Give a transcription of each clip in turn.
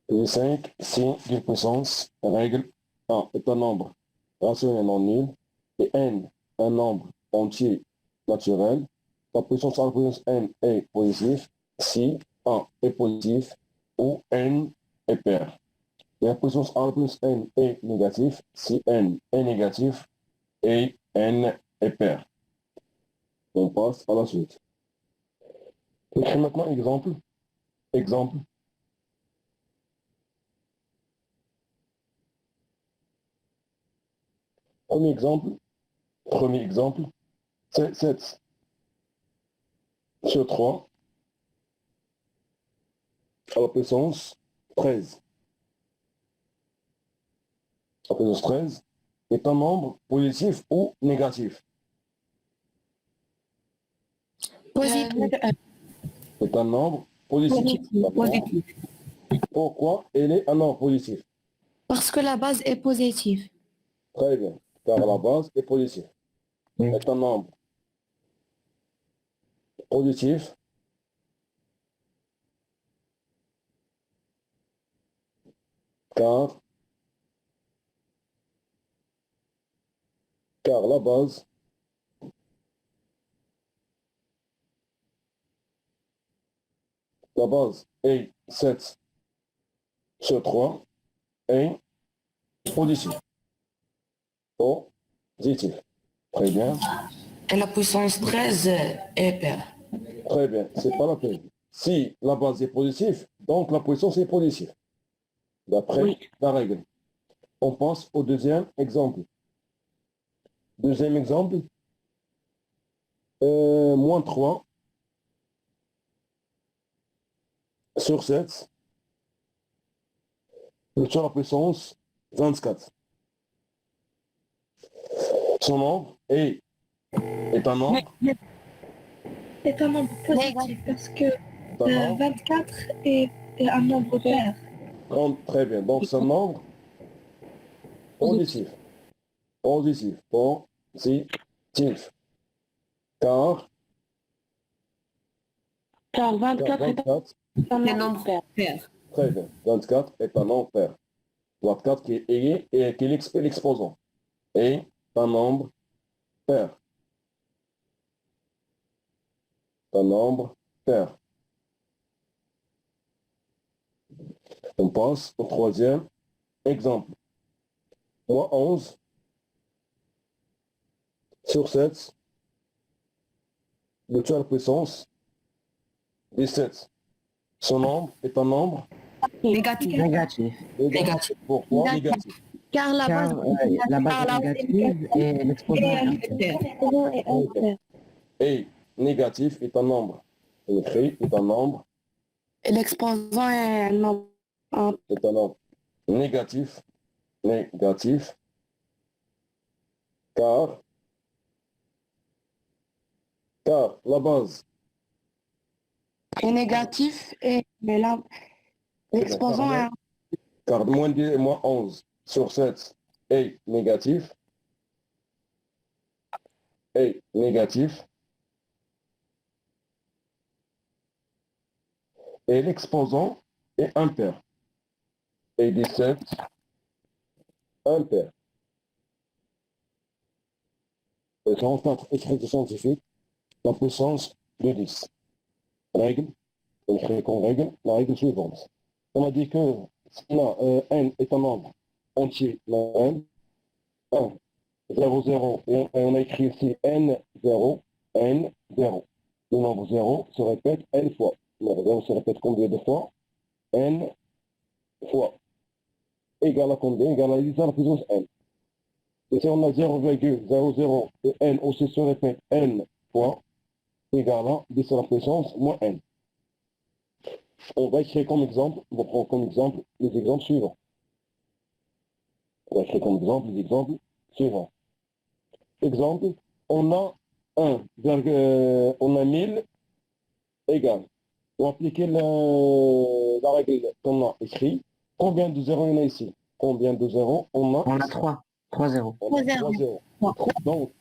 Les 5 signes d'une puissance, règle 1 est un nombre rationnel non nul et n un nombre entier naturel. La puissance à la puissance n est positive si 1 est positif ou n est pair. Et la puissance à la puissance n est négative si n est négatif et n est pair. On passe à la suite. Écris maintenant exemple. Exemple. Premier exemple, c'est 7 sur 3 à la puissance 13. La puissance 13 est un nombre positif ou négatif. Positif. C'est un nombre positif. Positif. Pourquoi elle est un nombre positif? Parce que la base est positive. Très bien, car la base est positive. C'est un nombre positif car la base est 7 sur 3 est positif. Positif. Très bien. Et la puissance 13 est paire. Très bien, c'est pas la peine. Si la base est positive, donc la puissance est positive. D'après la règle. On passe au deuxième exemple. Deuxième exemple, moins 3 sur 7 sur la puissance 24. Son nombre est un nombre. C'est un nombre positif parce que 24 est un nombre pair. Très bien, donc c'est un nombre positif. Positif. Positif. Car 24 est 24, un Les nombre nombres pairs. très bien, 24 est un nombre pair. 24 qui est l'exposant. Et un nombre pair. Un nombre pair. On passe au troisième exemple. Moins 11 sur 7 de à la puissance 17. Son nombre est un nombre Négatif. négatif. Pourquoi négatif? Car la base la base est négative et l'exposant est pair. Et négatif est un nombre. Écrit est un nombre. Et l'exposant est un nombre. C'est un nombre négatif. Négatif. Car la base. Et négatif et l'exposant est Car moins 11 sur 7 est négatif. Est négatif. Et l'exposant est impair. Et 17, impair. Et ça rencontre écrit scientifique, la puissance de 10. Règle, écrit comme règle, la règle suivante. On a dit que si n est un nombre entier, n, 1, 0, 0, et on a écrit ici n, 0, n, 0. Le nombre 0 se répète n fois. Le nombre 0 se répète combien de fois? N fois. Égal à combien? Égal à 10 à la puissance n. Et si on a 0,00 et n aussi se répète n fois, égal à 10 à la puissance moins n. On va écrire comme exemple, on va prendre comme exemple les exemples suivants. On va écrire comme exemple les exemples suivants. Exemple, on a 1000 égale. Pour appliquer la règle qu'on a écrite, combien de zéros il y en a ici? Combien de zéros on a? On a 3 zéros. On a 3 zéros.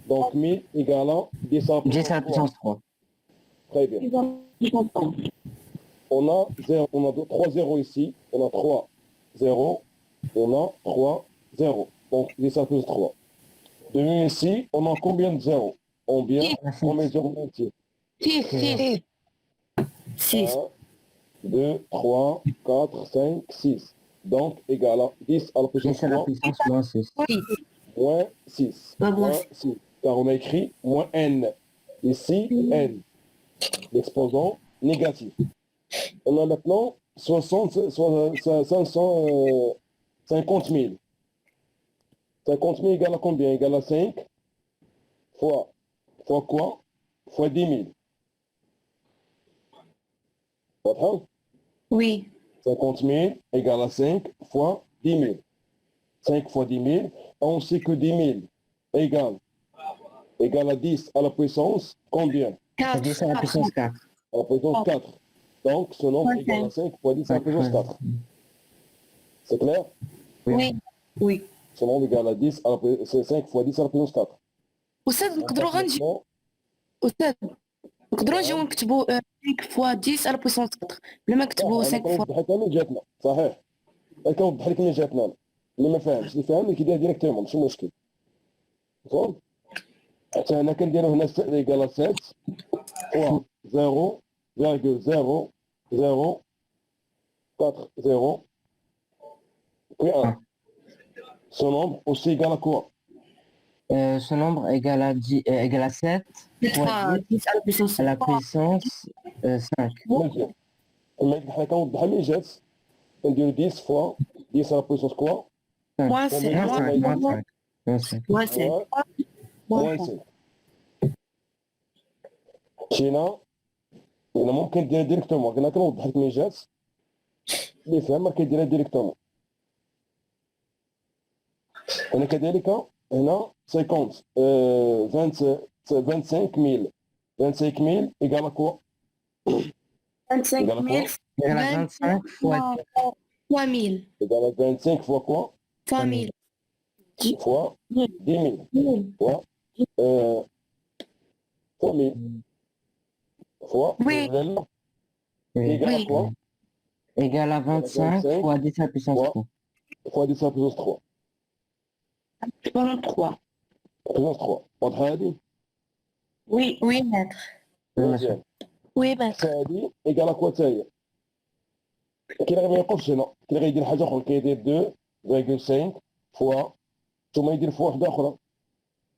Donc 1000 égale à 10 à la 10 à la puissance 3. Très bien. On a 3 zéros ici. On a 3 zéros. On a 3 zéros. Donc 10 à la puissance 3. De ici, on a combien de zéros? Combien de zéros entiers? 6. 6. 1, 2, 3, 4, 5, 6. Donc, égal à 10 à la puissance 10 à la 3, puissance moins 6. moins 6. Moins Moins 6. Car on a écrit moins n. Ici, n. L'exposant négatif. On a maintenant 50 000. 50 000 égale à combien? Égale à 5 fois quoi? Fois 10 000. واضحة؟ Oui. 50 000 égale à 5 fois 10 000. 5 fois 10 000, on sait que 10 000 égale à 10 à la puissance combien? 10 à la puissance 4. À la puissance 4. Donc, ce nombre est égal à 5 fois 10 à la puissance 4. C'est clair? Oui. Oui. Ce nombre est égal à 10 à la puissance, c'est 5 fois 10 à la puissance 4. أستاذ نقدروا غنجي Maintenant, أستاذ نقدروا نجيو نكتبوا 5 فوا 10 على بويسونس 4 بلا ما نكتبوا صح، 5 أنا فوا كنوضح لك من جاتنا صحيح. أنا كنوضح لك من جاتنا أنا. اللي ما فاهمش اللي فاهم كيدير ديريكتومون ماشي مشكل. فهمت؟ حتى هنا كنديرو هنا إيكال à 7 fois 0,0040 puis 1. Ce nombre aussi égal à quoi? Ce nombre égale à 7 fois 10 10 à la puissance à la puissance 5. مزيان. أما حنا كنوضحها من جات كنديرو 10 fois 10 à la puissance quoi? moins 5 Moins 5. Moins 5. Moins 5. moins 5. moins 5. مشينا هنا ممكن ديرها ديريكتومون كنا كنوضح لك من جات اللي فهم ما كيديرها ديريكتومون. هنا كذلك هنا 50 25 000 égale à quoi? 25 000 Égale à 25 fois 3 000 Égale à 25 fois quoi? 3 000 Fois 10 000 fois 1000 fois Oui. égale à quoi? égale à 25 fois 10 à la puissance 3. fois 10 à la puissance 3. 3 puissance 3. واضحة هذه؟ Oui, oui, maître. مزيان. Oui, maître. هذه égale à quoi تا هي؟ كي غير ما يوقفش هنا كي غيدير حاجة أخرى كيدير 2,5 فوا ثم يدير فوا وحدة أخرى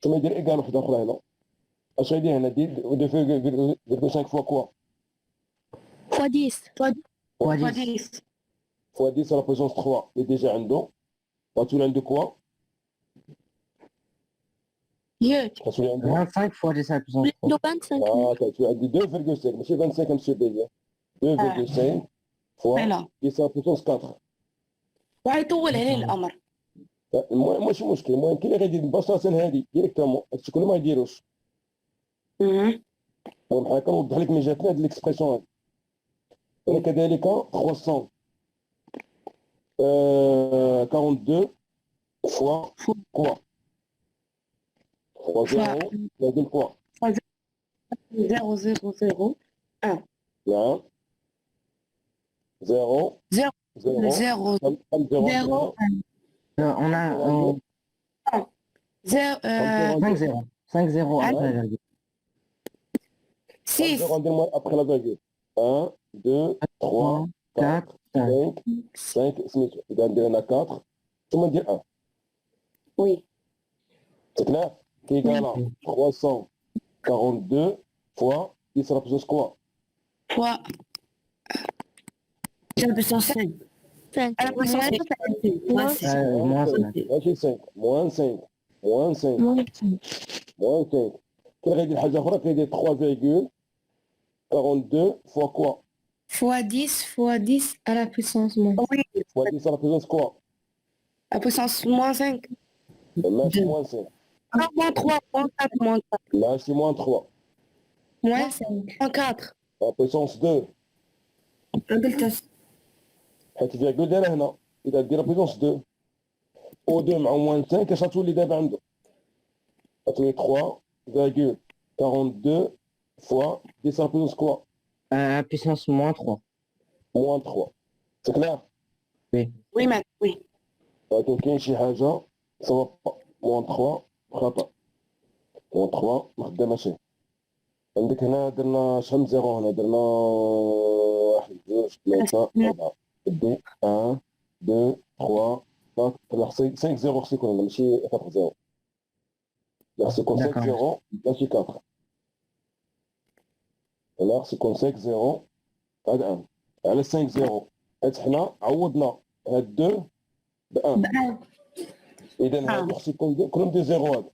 ثم يدير إيكال وحدة أخرى هنا. اش غيدير هنا؟ دير 2,5 فوا كوا؟ Fois 10. Fois Fois 10. 10. فوا 10 على بويسونس 3 اللي ديجا عنده غتولي عنده كوا؟ Mieux. غتولي عنده 25 fois 10 à la puissance 3. 25 كتولي عنده 2,5 ماشي 25 مسيو بيا 2,5 فوا Voilà. 10 على بويسونس 4. وغيطول عليه الأمر. المهم ماشي مشكل المهم كي اللي غيدير مباشرة هادي ديريكتومون هادشي كله ما يديروش. المهم حنا كنوضح لك من جاتنا هاد ليكسبرسيون هادي. وكذلك 342 fois quoi? fois 0,1 quoi? 0, 0, 0. نعم 0 0. 0 0. 0 On a 0. 5 0. 5 0 après la virgule. 6. après la virgule. 1, 2, 3, 4, 5, 5, سميتو إذا ندير 4 ثم ندير 1. Oui. C'est clair? Qui est égal à 342 fois 10 à la puissance quoi? Fois. 10 à la puissance 5. 5. À la puissance 5. Moins 5. Moins 5. ماشي 5 moins 5 moins 5 moins 5 كي غيدير حاجة أخرى كيدير 3,42 fois quoi? Fois 10 fois 10 à la puissance moins. Oui. Fois 10 à la puissance quoi? À la puissance moins 5. ماشي moins 5 Moins 3. Moins 4. Moins 4. ماشي moins 3 Moins 5. Moins 4. à la puissance 2 Un delta. حيت فيرغول دايرة هنا إذا دير puissance 2 و 2 مع moins 5 اش غتولي دابا عنده؟ غتولي 3,42 fois 10 à la puissance quoi? À la puissance moins 3. moins 3. C'est clair? Oui, maître, oui. ولكن كاين شي حاجة سوا با moins 3 خطأ. moins 3 ما خداماش. عندك هنا درنا شحال من زيرو هنا درنا 1 2 3 4 بدي 1 2 3 4 لا خصني 5 0 خصو يكون هنا ماشي 4 0 لا خصو يكون 5 0 ماشي 4 لا خصو يكون 5 0 هاد 1 على 5 0 حيت حنا عوضنا هاد 2 ب 1 اذا هادو خصو يكون كلهم دي زيرو هادو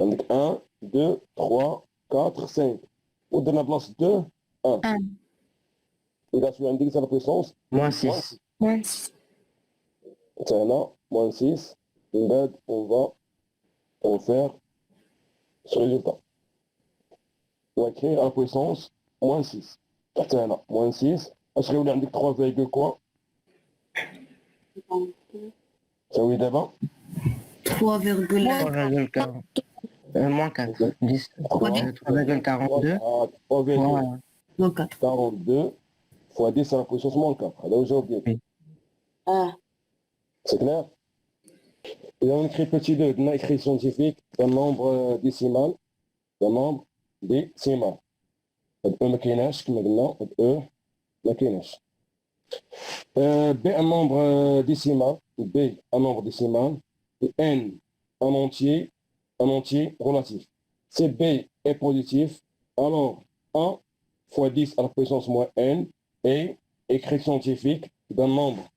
عندك 1 2 3 4 5 ودرنا بلاصه 2 1 إذا شوي عندك لا بويسونس Moins 6. Moins 6. حتى هنا moins 6 من بعد on faire ce résultat on va écrire la puissance moins 6 حتى هنا moins 6 اش غيولي عندك 3 فيرغول كوا تساوي دابا 3,1. 3,40. Moins 4. 10. 3,42. 3,42 fois 10 à la puissance moins 4 هذا هو الجواب ديالك c'est clair. Et on écrit petit 2, on a écrit scientifique d'un nombre décimal, d'un nombre décimal. E ما كايناش كما قلنا E ما كايناش. B un nombre décimal, B un nombre décimal, et N un entier relatif. Si B est positif, alors 1 fois 10 à la puissance moins N est écrit scientifique d'un nombre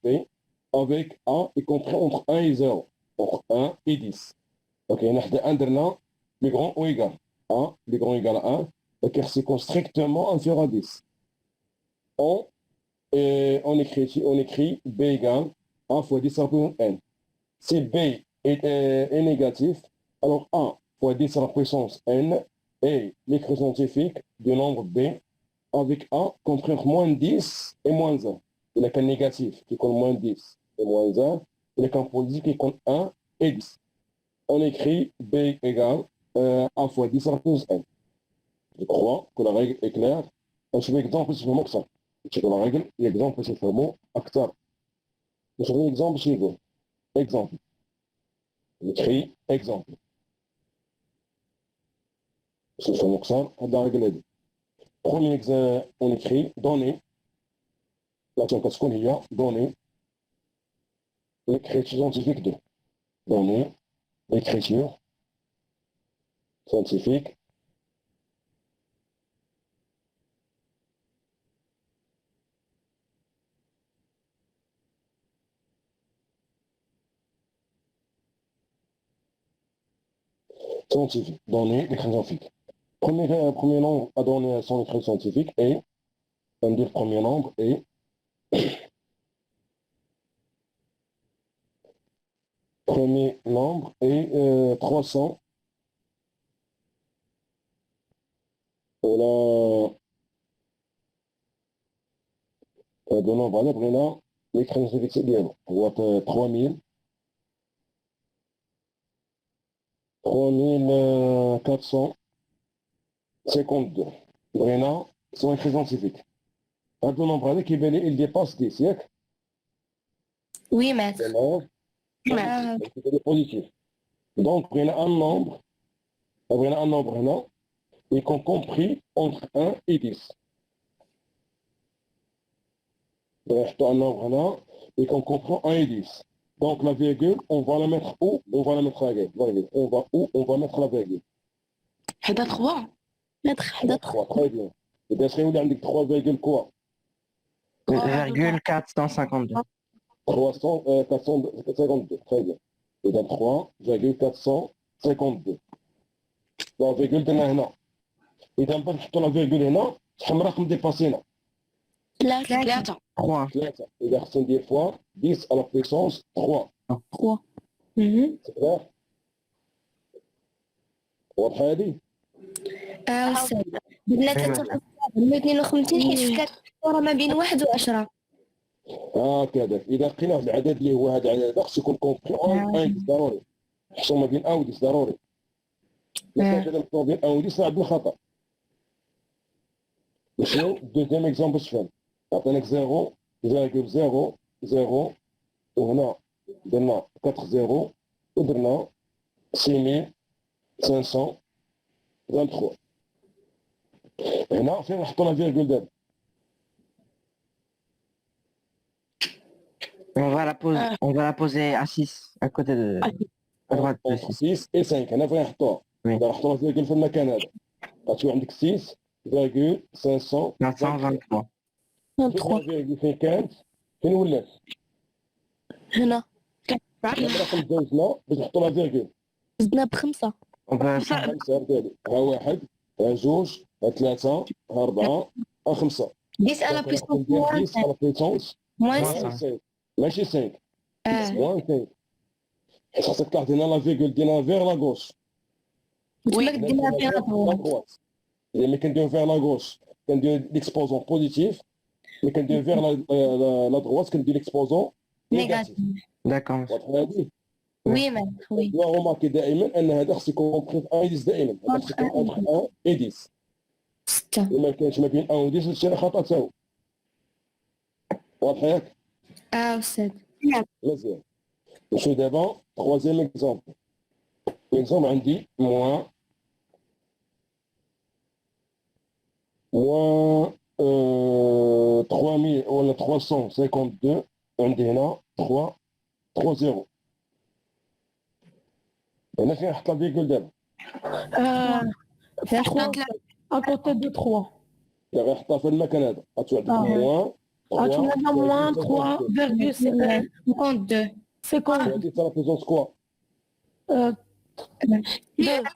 B avec 1 y compris entre 1 et 0, entre 1 et 10. Ok, on a un درنا plus grand ou égal. 1 plus grand ou égal à 1, donc c'est strictement inférieur à 10. On écrit B égale 1 fois 10 à la puissance n. Si B est négatif, alors 1 fois 10 à la puissance n est l'écrit scientifique du nombre B avec 1 compris entre moins 10 et moins 1. Il n'y a qu'un négatif qui compte moins 10 et moins 1. Il n'y a qu'un positif qui compte 1 et 10. On écrit B égale 1 fois 10 à la puissance n. Je crois que la règle est claire. Je vais exemple sur le mot que ça. Je vais la règle, l'exemple sur le mot acteur. Je vais l'exemple sur le exemple. J'écris exemple. Sur le mot que ça, la règle est dit. Premier exemple, on écrit données. L'action qu'est-ce qu'on y a? Données. L'écriture scientifique de. Données. L'écriture scientifique. Scientifique. Données, l'écriture scientifique. Premier nombre à donner son écriture scientifique est, on dit le premier nombre est premier nombre est 300. Voilà. De nombre على بغينا l'écriture scientifique ديالو هو 3000 3452 بغينا son écriture scientifique. هذا النمبر هذا كيبان لي il dépasse 10 ياك؟ Oui, maître. C'est positif. Donc بغينا un nombre هنا y compris entre 1 et 10. نحطوا un nombre هنا y comprend 1 et 10. Donc la virgule, on va la mettre où? On va la mettre à la virgule. On va où? On va mettre la virgule. حدا 3 Maître, حدا 3. Très bien. Et bien, c'est où il y a 3 virgule quoi? 452. 452. Très bien. Et bien 3,452. La virgule de هنا. إذا نبغي نحطوا la virgule هنا شحال من رقم ديباسينا؟ 3 3. 3. إذا خصنا ندير fois 10 à la puissance 3. 3. C'est clair؟ واضحة هذه؟ أستاذ بدنا 52 حيت في 3 ما بين 1 و10. هكذا إذا لقينا في العدد اللي هو هذا العدد خصو يكون كومبري أون 1 ضروري. نحصل ما بين 1 و 10 ضروري. إذا كان ما بين 1 و 10 عندنا خطأ. نمشيو دوزيام اكزومبل باش تفهم. عطيناك 0,00 وهنا درنا 4 زيرو ودرنا 6523. هنا فين نحطو لا فيرغول دابا؟ On va la poser à 6, à côté de... à droite de 6. 6 et 5 هنا فين نحطوها؟ Oui. نحطو لا فيرغول في المكان هذا. غتكون عندك 6,523. 923. 23 فين فين كانت؟ فين ولات؟ هنا هذا الرقم تزوجنا باش نحطو لا فيرغول. زدنا بخمسة. On peut... خمسة بالتالي ها واحد ها جوج ها ثلاثة ها أربعة ها خمسة. 10 à la puissance moins 10 à la puissance moins Moins 5. ماشي 5 5. moins 5. حيت خاصك تلاحظ هنا لا فيرغول دينا فيغ لا غوش. وتما كديرها فيها لا دروات. إذا ملي كنديرو فيغ لا غوش كندير ليكسبوزون بوزيتيف، ملي كندير فيغ لا دروات كندير ليكسبوزون نيجاتيف. D'accord. واضح هادي؟ Oui, maître, oui. وغوماركي دائما أن هذا خص يكون كومبري في 10 دائما، هذا خص يكون اونتر 1 et 10. 6. وما كانش ما بين 1 و 10 هادشي راه خطأ تا هو. واضح ياك؟ أستاذ. مزيان. نمشيو دابا troisième exemple. L'exemple عندي moins 3000 ولا 352 عندي هنا 3 هنا فين نحط لا فيرغول دابا؟ À côté de 3. غنحطها في المكان هذا غتولي عندك moins Moins 3,52. 52. 50. هادي ترى بيزونس كوا؟ À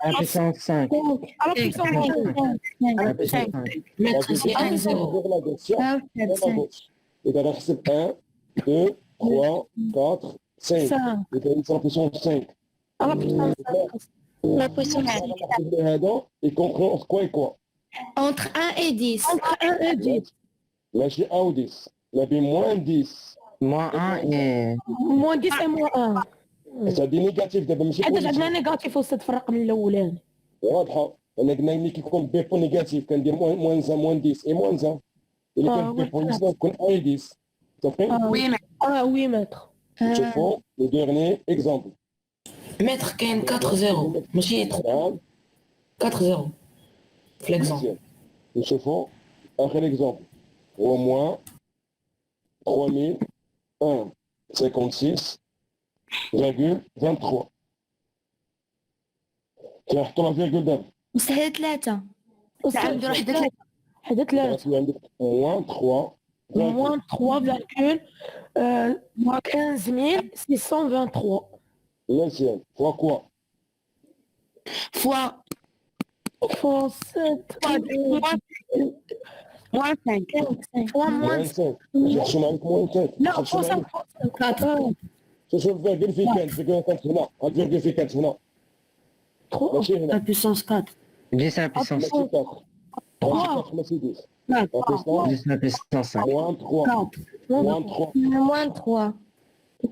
la puissance 5. À la puissance 5. À la puissance 5. Maître, c'est un zéro. فيغ لا غوش. أستاذ. لا غوش. إذا غنحسب 1 2 3 4 5 5. إذا ترى بيزونس 5. À la puissance 5. La puissance هذا يكون entre quoi et quoi؟ entre 1 et 10. Entre 1 et 10. ماشي 1 و 10 ما بين moins 10. Moins 1 et... Moins 10 et moins 1. هادي نيجاتيف دابا ماشي حيت بوزيتيف. عندنا نيجاتيف وسط في الرقم الاولاني. واضحه. انا قلنا ملي كيكون بيبو نيجاتيف كندير موان 1 موان 10 اي موان 1. اللي كان بيبو نيجاتيف كون 1 اي 10. صافي. Oui, maître. نشوفوا لو ديرني اكزومبل. Maître, كاين 4 زيرو ماشي 3. 4 زيرو في l'exemple. نشوفوا اخر اكزومبل هو موان 3001 56,23. كنحطوا لا فيرغول دابا. مستحيل 3. عنده واحد ثلاثة. حدا 3. غتولي عندك موان 3. Moins 3,15623. مزيان فوا كوا؟ fois Fois 7. moins 5. Fois moins موان 5. نحسب عليك موان 5. لا fois 5. شوف الفيرغول فين كانت؟ الفيرغول كانت هنا. الفيرغول فين كانت هنا؟ 3. ماشي La هنا. puissance 4. 10 à la puissance... ماشي 4. ماشي 4 ماشي 10. لا بيسون 10 à la puissance 5. موان 3. موان 3. moins 3.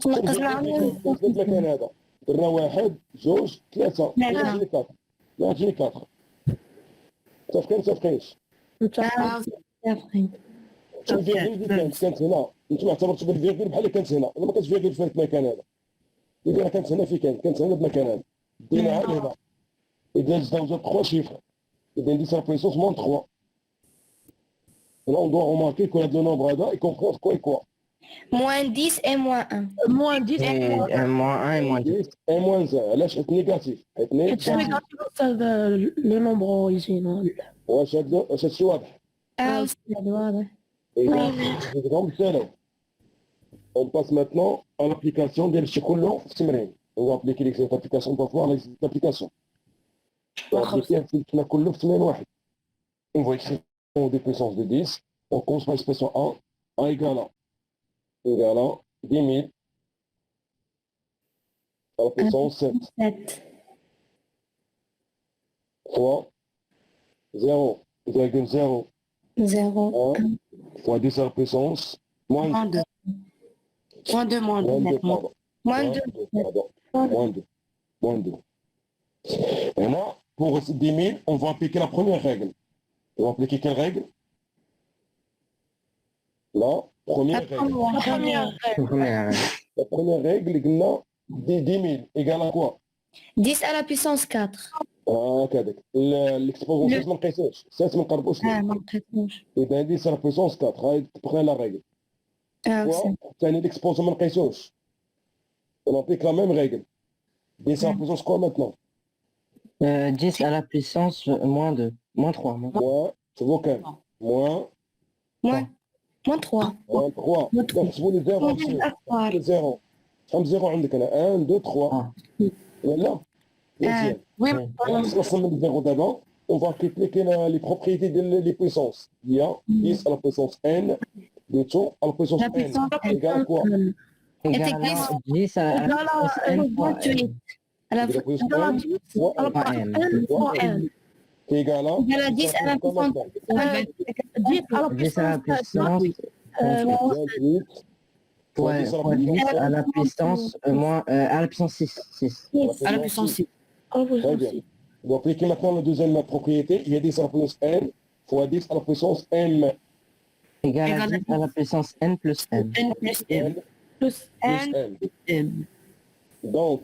تنقص معهم في المكان هذا درنا 1 2 3 ماشي 4. ماشي 4. صافي صافيش. شوف الفيرغول كانت هنا. انتم اعتبرتوا بالفيرغول بحال كانت هنا. انا ما كانتش فيرغول في المكان هذا. إذا كانت هنا في كانت هنا بمكان هذا. ديناها لهنا. إذا تزوجت 3 chiffres. إذا ندير la puissance moins 3. Là, on doit remarquer que le nombre هذا il comprend quoi et quoi. moins 10 et moins 1. Moins 10 et moins 1. Moins 1 et moins 2. 10 et moins 1. علاش؟ حيت نيجاتيف. حيت حيت نيجاتيف. نيجاتيف وسط لو نومبر اوريجينال. واش هادشي واضح؟ أستاذ واضح. exemple سهل. On passe maintenant à l'application ديال الشيء كله في التمرين. On va appliquer les applications on va voir les applications. On va appliquer الشيء كله في تمرين واحد. On va écrire des puissances de 10. On commence par l'expression 1 égale à 10 000 à la puissance 7 7. fois 0,01 0. fois 10 à la puissance moins Moins 2. Moins 2, moins 2. pardon. Moins 2. Pardon. Moins 2. Et là, pour 10 000, on va appliquer la première règle. On va appliquer quelle règle? La première La règle. première. Première. La première règle, قلنا 10 000 égale à quoi 10 à la puissance 4. هكذاك l'exposant 6 ما نقيسوش 6 ما نقربوش ليه ما لقيتوش. إذا 10 à la puissance 4 هاي تبقى la règle fois ثاني l'exposant ما نقيسوش on applique la même règle 10 à la puissance quoi maintenant 10 à la puissance moins 2. Moins 3. moins ça vaut كام moins Moins 3. moins 3 نحسبوا لي زيرو لي زيرو كم زيرو عندك انا 1 2 3 ولا مزيان Oui, نصمم لي زيرو دابا on va appliquer les propriétés des puissances. Il y a 10 à la puissance n, de tout à la puissance la n, puissance égale à quoi Égale à 10 à la puissance n fois n. 28. À la De la puissance n fois n, Fois n. fois n, qui est égal à... Égale à 10 à la puissance 10 à la puissance 28 fois 10 à la puissance moins à la puissance 6. 6. à la puissance 6. Très bien. On va appliquer maintenant la deuxième propriété. Il y a 10 à la puissance n fois 10 à la puissance m. Égale à 10 à la puissance n plus n. N plus M. Plus m. M. Donc,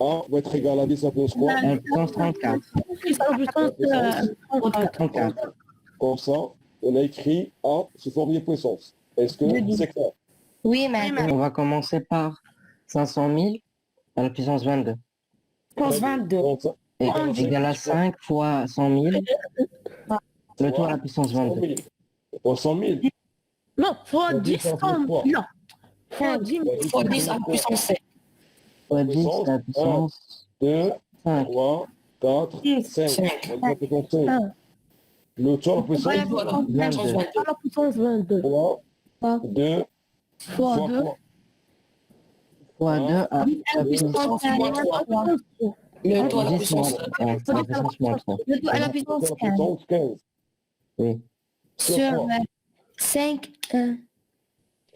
a va être égal à 10 à la puissance quoi À la puissance 34. 34. Comme ça, on a écrit a sous forme de puissance. Est-ce que c'est clair Oui, mais On va commencer par 500 000 à la puissance 22. Puissance 22. Donc, ça, Égale à 5 fois 100 000. Le tout à la puissance 100 22. 000. Pour 100 000. Non, fois 10 fois quoi non. Fois 10 Fois 10 à la puissance 7. Fois 10 à la puissance 2, 5. 3, 4, 5. On va puissance 5. Le tout à la puissance Voilà. 22. à la puissance 22. 3, 2, Fois 2. Fois 2 à la puissance Moins 3. Le tout à la 10 puissance moins 3. À la puissance moins 3. le tout à la à puissance la 15. puissance 15. Oui. Sur 5.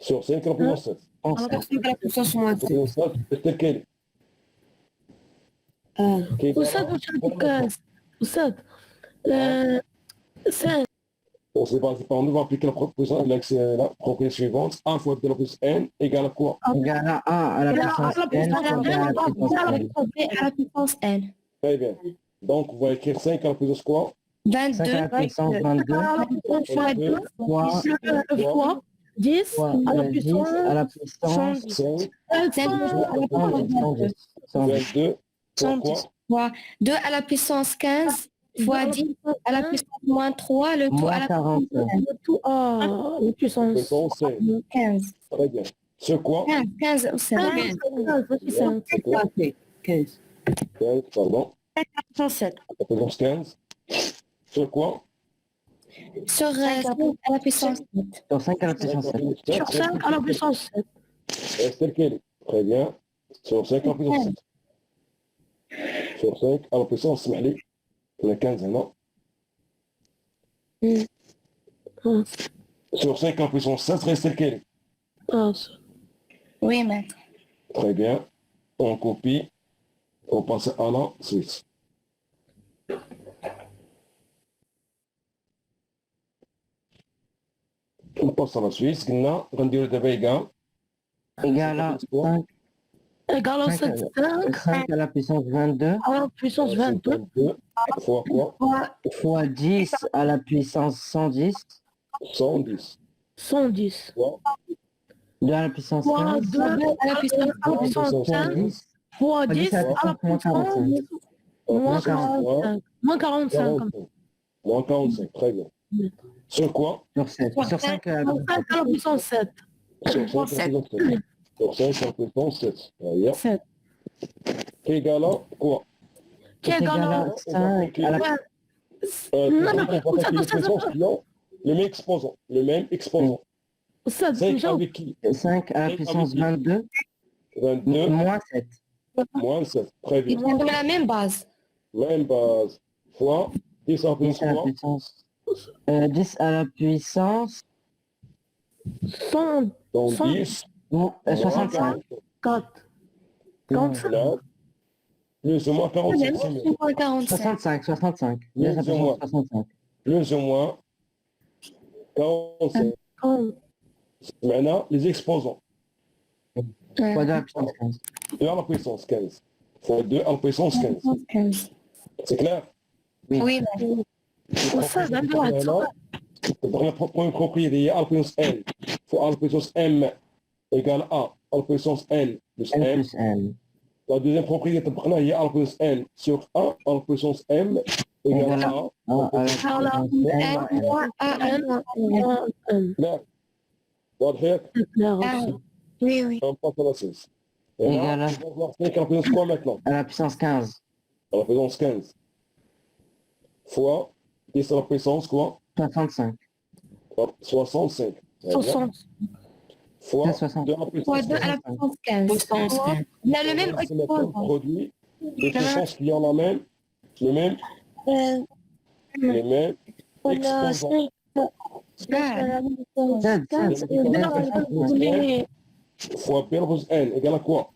Sur 5 à la puissance 7. En À 7. la puissance moins La 7. puissance 7, c'est lequel Qui est وساد égal واش عندك وساد 5 On sait pas, on va appliquer la propriété suivante. 1 fois de la puissance n égale à quoi Égale à 1 à la puissance n fois 2 à la puissance n. À la puissance n. Très bien. Donc, on va écrire 5 à la puissance quoi 22 5 à la puissance 22 fois 2 fois fois 10 fois à la 10 puissance à la puissance 5, 110. 22, fois quoi 2 à la puissance 15 fois 10 à la puissance moins 3, le tout à Moins la 45. le tout à la puissance Puissance 5. 15. Très bien. Ce quoi 15 ou 5. 15. 15, pardon. Puissance 7. La puissance 15. Ce quoi Sur 5 à la puissance 7. Sur 5 à la puissance 7. sur 5 à la puissance 7. C'est lequel Très bien. Sur 5 à la puissance 7. Sur 5 à la puissance, اسمح لي. On a 15 non Sur 5 à la puissance 7, reste lequel Oui, maître. Très bien. On copie. On passe à la suite. On passe à la suite. قلنا غنديرو دابا égal. Égale à 5 Égal à 7, 5 5 à la puissance 22 à la puissance 22 Fois quoi fois 10 à la puissance 110 110. 110 Fois 2 à la puissance fois 15 2 à la puissance 15 10 fois 10 10 à la à la puissance moins puissance 45. moins 45 comme Moins 45, très bien. Sur quoi Sur 7. Sur 5 à la 5 à la puissance 7 Sur 5 à la puissance 7. Sur 5 à la puissance 7. D'ailleurs. 7 Qui est égal à quoi qui est égal à 5 à la le même exposant. Le même exposant. 7 5 avec qui 5 à la puissance 22 22 moins 7. moins 7. Très bien. Ils ont la même base. Même base. Fois 10 à la 10 à la puissance puissance 10 à la puissance 100 Donc 10 65. 4 45 là, plus ou moins 47 c'est mieux. 45. 65. Plus 10 à la ou moins. puissance 65. Plus ou moins 45. Maintenant, les exposants. Fois 2 à la puissance 15. 2 à la puissance 15. Fois 2 à la puissance 15. 15. C'est clair? Oui, أستاذ عندي واحد سؤال. Première propriété هي à la puissance n fois à la puissance m égale à la puissance n plus N m. plus N. La deuxième propriété هي à la puissance n sur 1 à la puissance m égale Égale à à la puissance N moins N. clair. واضح؟ oui, oui. On passe à la 6. Égale à- On va voir 5 à la puissance quoi maintenant? À la puissance 15. À la puissance 15 fois 10 à la puissance quoi? 65. 65. 60. Fois 60. 2 à la puissance Fois 2 à la 15. puissance 15. Puissance 15. On a le même C'est maintenant le exposant. produit de puissance qui ont la même, le même, les mêmes On a exposants. 10 Fois P plus N égale à quoi?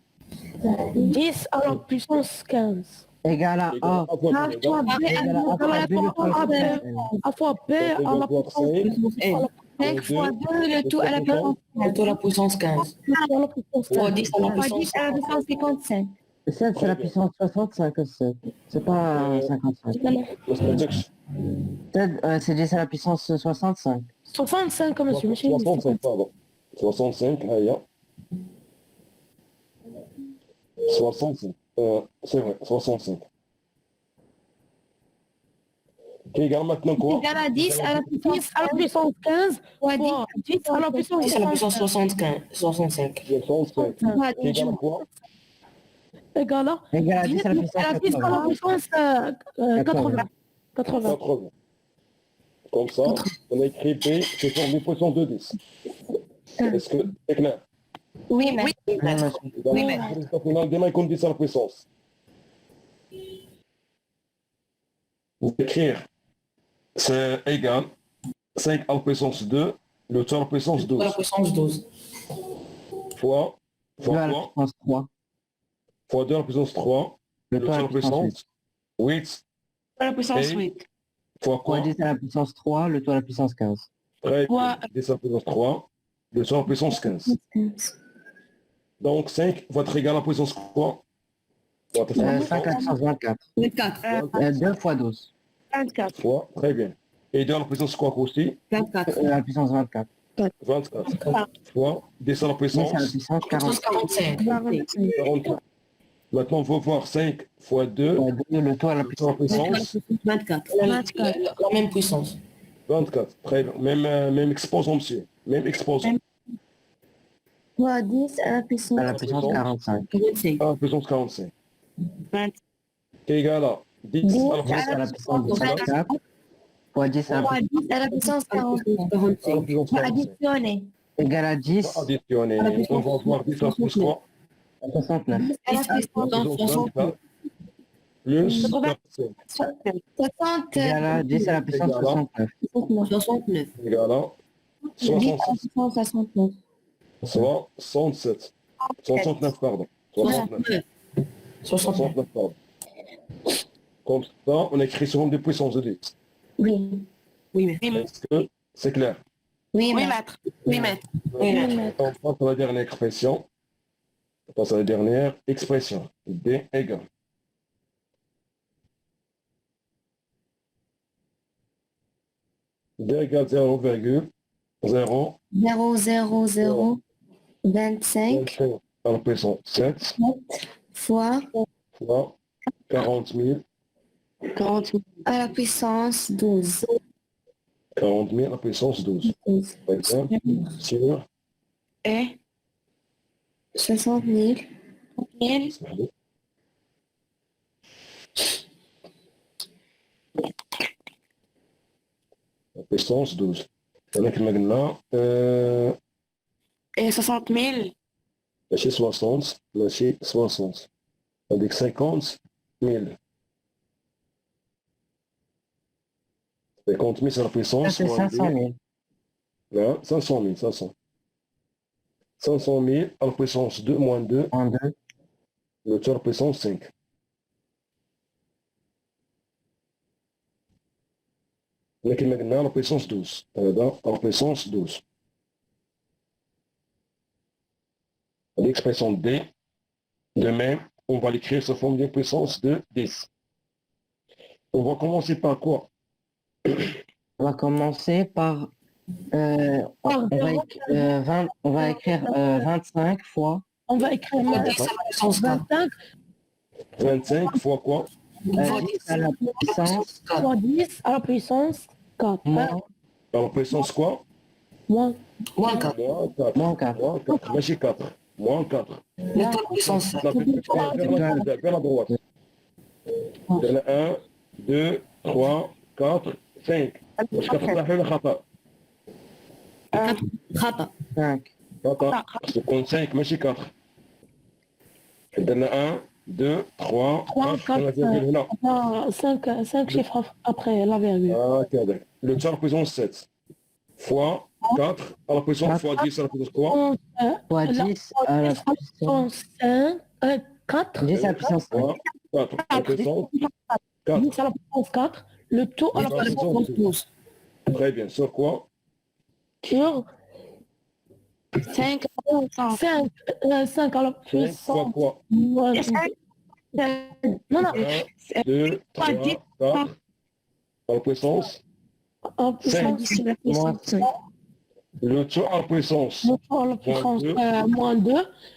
à la puissance 15. Égale à A. Égale à quoi? Égale à A fois B le tout à la puissance N. À fois B à la puissance 5 fois 2, le tout à la puissance Plutôt la puissance 15. à la puissance Fois 15. 10 à la Fois puissance 10 à la puissance 55. 7, c'est la puissance 65 aussi. C'est pas 55. C'est 10 à la puissance 65. 65 monsieur. 65, pardon. 65, هيا. 65. C'est vrai, 65. Qui égale maintenant quoi? Égal à 10 à la 10 puissance à la puissance 15 fois 10 fois 10 à la puissance 10 à la puissance 65 65. 65. fois Qui égale à quoi? égale à Égale à 10 10 à la puissance à la 80. puissance 80. 80. 80. Comme ça, on a écrit P, c'est sur des puissances de 10. Est-ce que c'est clair? Oui, mais Oui, mais... résultat final, demain, qu'on dit ça la puissance. Vous écrire, c'est égal 5 à la puissance 2, le tout à la puissance Plutôt la 12. puissance 12. Fois 2 à la quoi? puissance 3. Fois 2 à la puissance 3, Le le tout tout à à la la puissance 8. puissance 8. À la puissance Et- 8. Fois Fois quoi? 10 à la puissance 3, le tout à la puissance 15. Très Fois- bien. 10 à la puissance 3, le tout à la puissance 15. Donc 5 va être égal à la puissance quoi? 5 à la puissance 24. 24. 2 fois 12. 24. Fois, très bien. Et 2 à la puissance quoi aussi? 24. La puissance 24. 24. Fois 10 à la 10 puissance à la puissance 40. 45. 44. Maintenant, on va voir 5 fois 2, Fois 2, le tout à la le tout à la puissance puissance 24. La même puissance. 24. Très bien. Même exposant, monsieur. Même exposant. Fois 10 à la puissance à la puissance 45. 45. À la puissance 45. 20. Qui est égal à 10 à la 10 à la puissance puissance 24. Fois 10 à la fois 10 à la puissance 40. à la 45. puissance Faut 45. additionner. égale à 10 Additionner. On va voir 10 à la puissance quoi? à 69. 10 à la puissance Plus 60. 45. Égale à 10 à la puissance 69. 69. Égal à 10 à la 66. puissance 69. Soit 67. 69, pardon. 69. 69. 69. 69, pardon. Comme ça, on écrit sur des puissances de 10. Oui. Oui, mais. Est-ce que c'est clair? Oui, Oui, mais maître. Oui, maître. Oui, mais. On passe à la dernière expression. On passe à la dernière expression. D égale. D égale 0,0 0, 0, 0, 25 à la puissance 7 fois fois 40 000, 40 à la puissance 12. 40 000 à la puissance 12. Par exemple, sur et 60 000. 1000. la puissance 12. ولكن ما قلنا Et 60 000. ماشي 60 ماشي 60 هذيك 50 000 50 000 c'est la Ça, puissance c'est 500 000. là 500 000 500 000 à la puissance 2 moins 2 En 2. le tiers puissance 5 ولكن ما قلنا la puissance 12 هذا la puissance 12 l'expression D. De même, on va l'écrire sous forme d'une puissance de 10. On va commencer par quoi? On va commencer par... on va écrire 25 fois On va écrire Fois 10 à la puissance 4. 25 25 fois quoi? 10 à la puissance fois 10 à la puissance 4. moins, À la puissance quoi? Moins Moins 4. Moins 4. moins 4. Moins 4. Mais j'ai 4. Moins 4. Le temps de puissance 7. Vers la droite. Vers le 1, 2, 3, 4, 5. مش كتطرح ولا خطأ؟ خطأ. 5. خطأ. تكون 5 ماشي 4. درنا 1, 2, 3, 4. 5 chiffres après la virgule. هكذا. Le temps à la puissance 7. Fois 4 à la puissance fois 10 à la puissance quoi? Fois 10 à la puissance 4. 10 à la puissance 5. Fois 4 à la puissance 4. 10 à la puissance 4. Le tout à la puissance 12. Très bien. Sur quoi? Sur 5 5 à la 5 fois puissance. quoi? Non, 1, 2, 3, 4. À la puissance. à la puissance Moins 5. Le tout à la puissance. le tout à la puissance moins 2.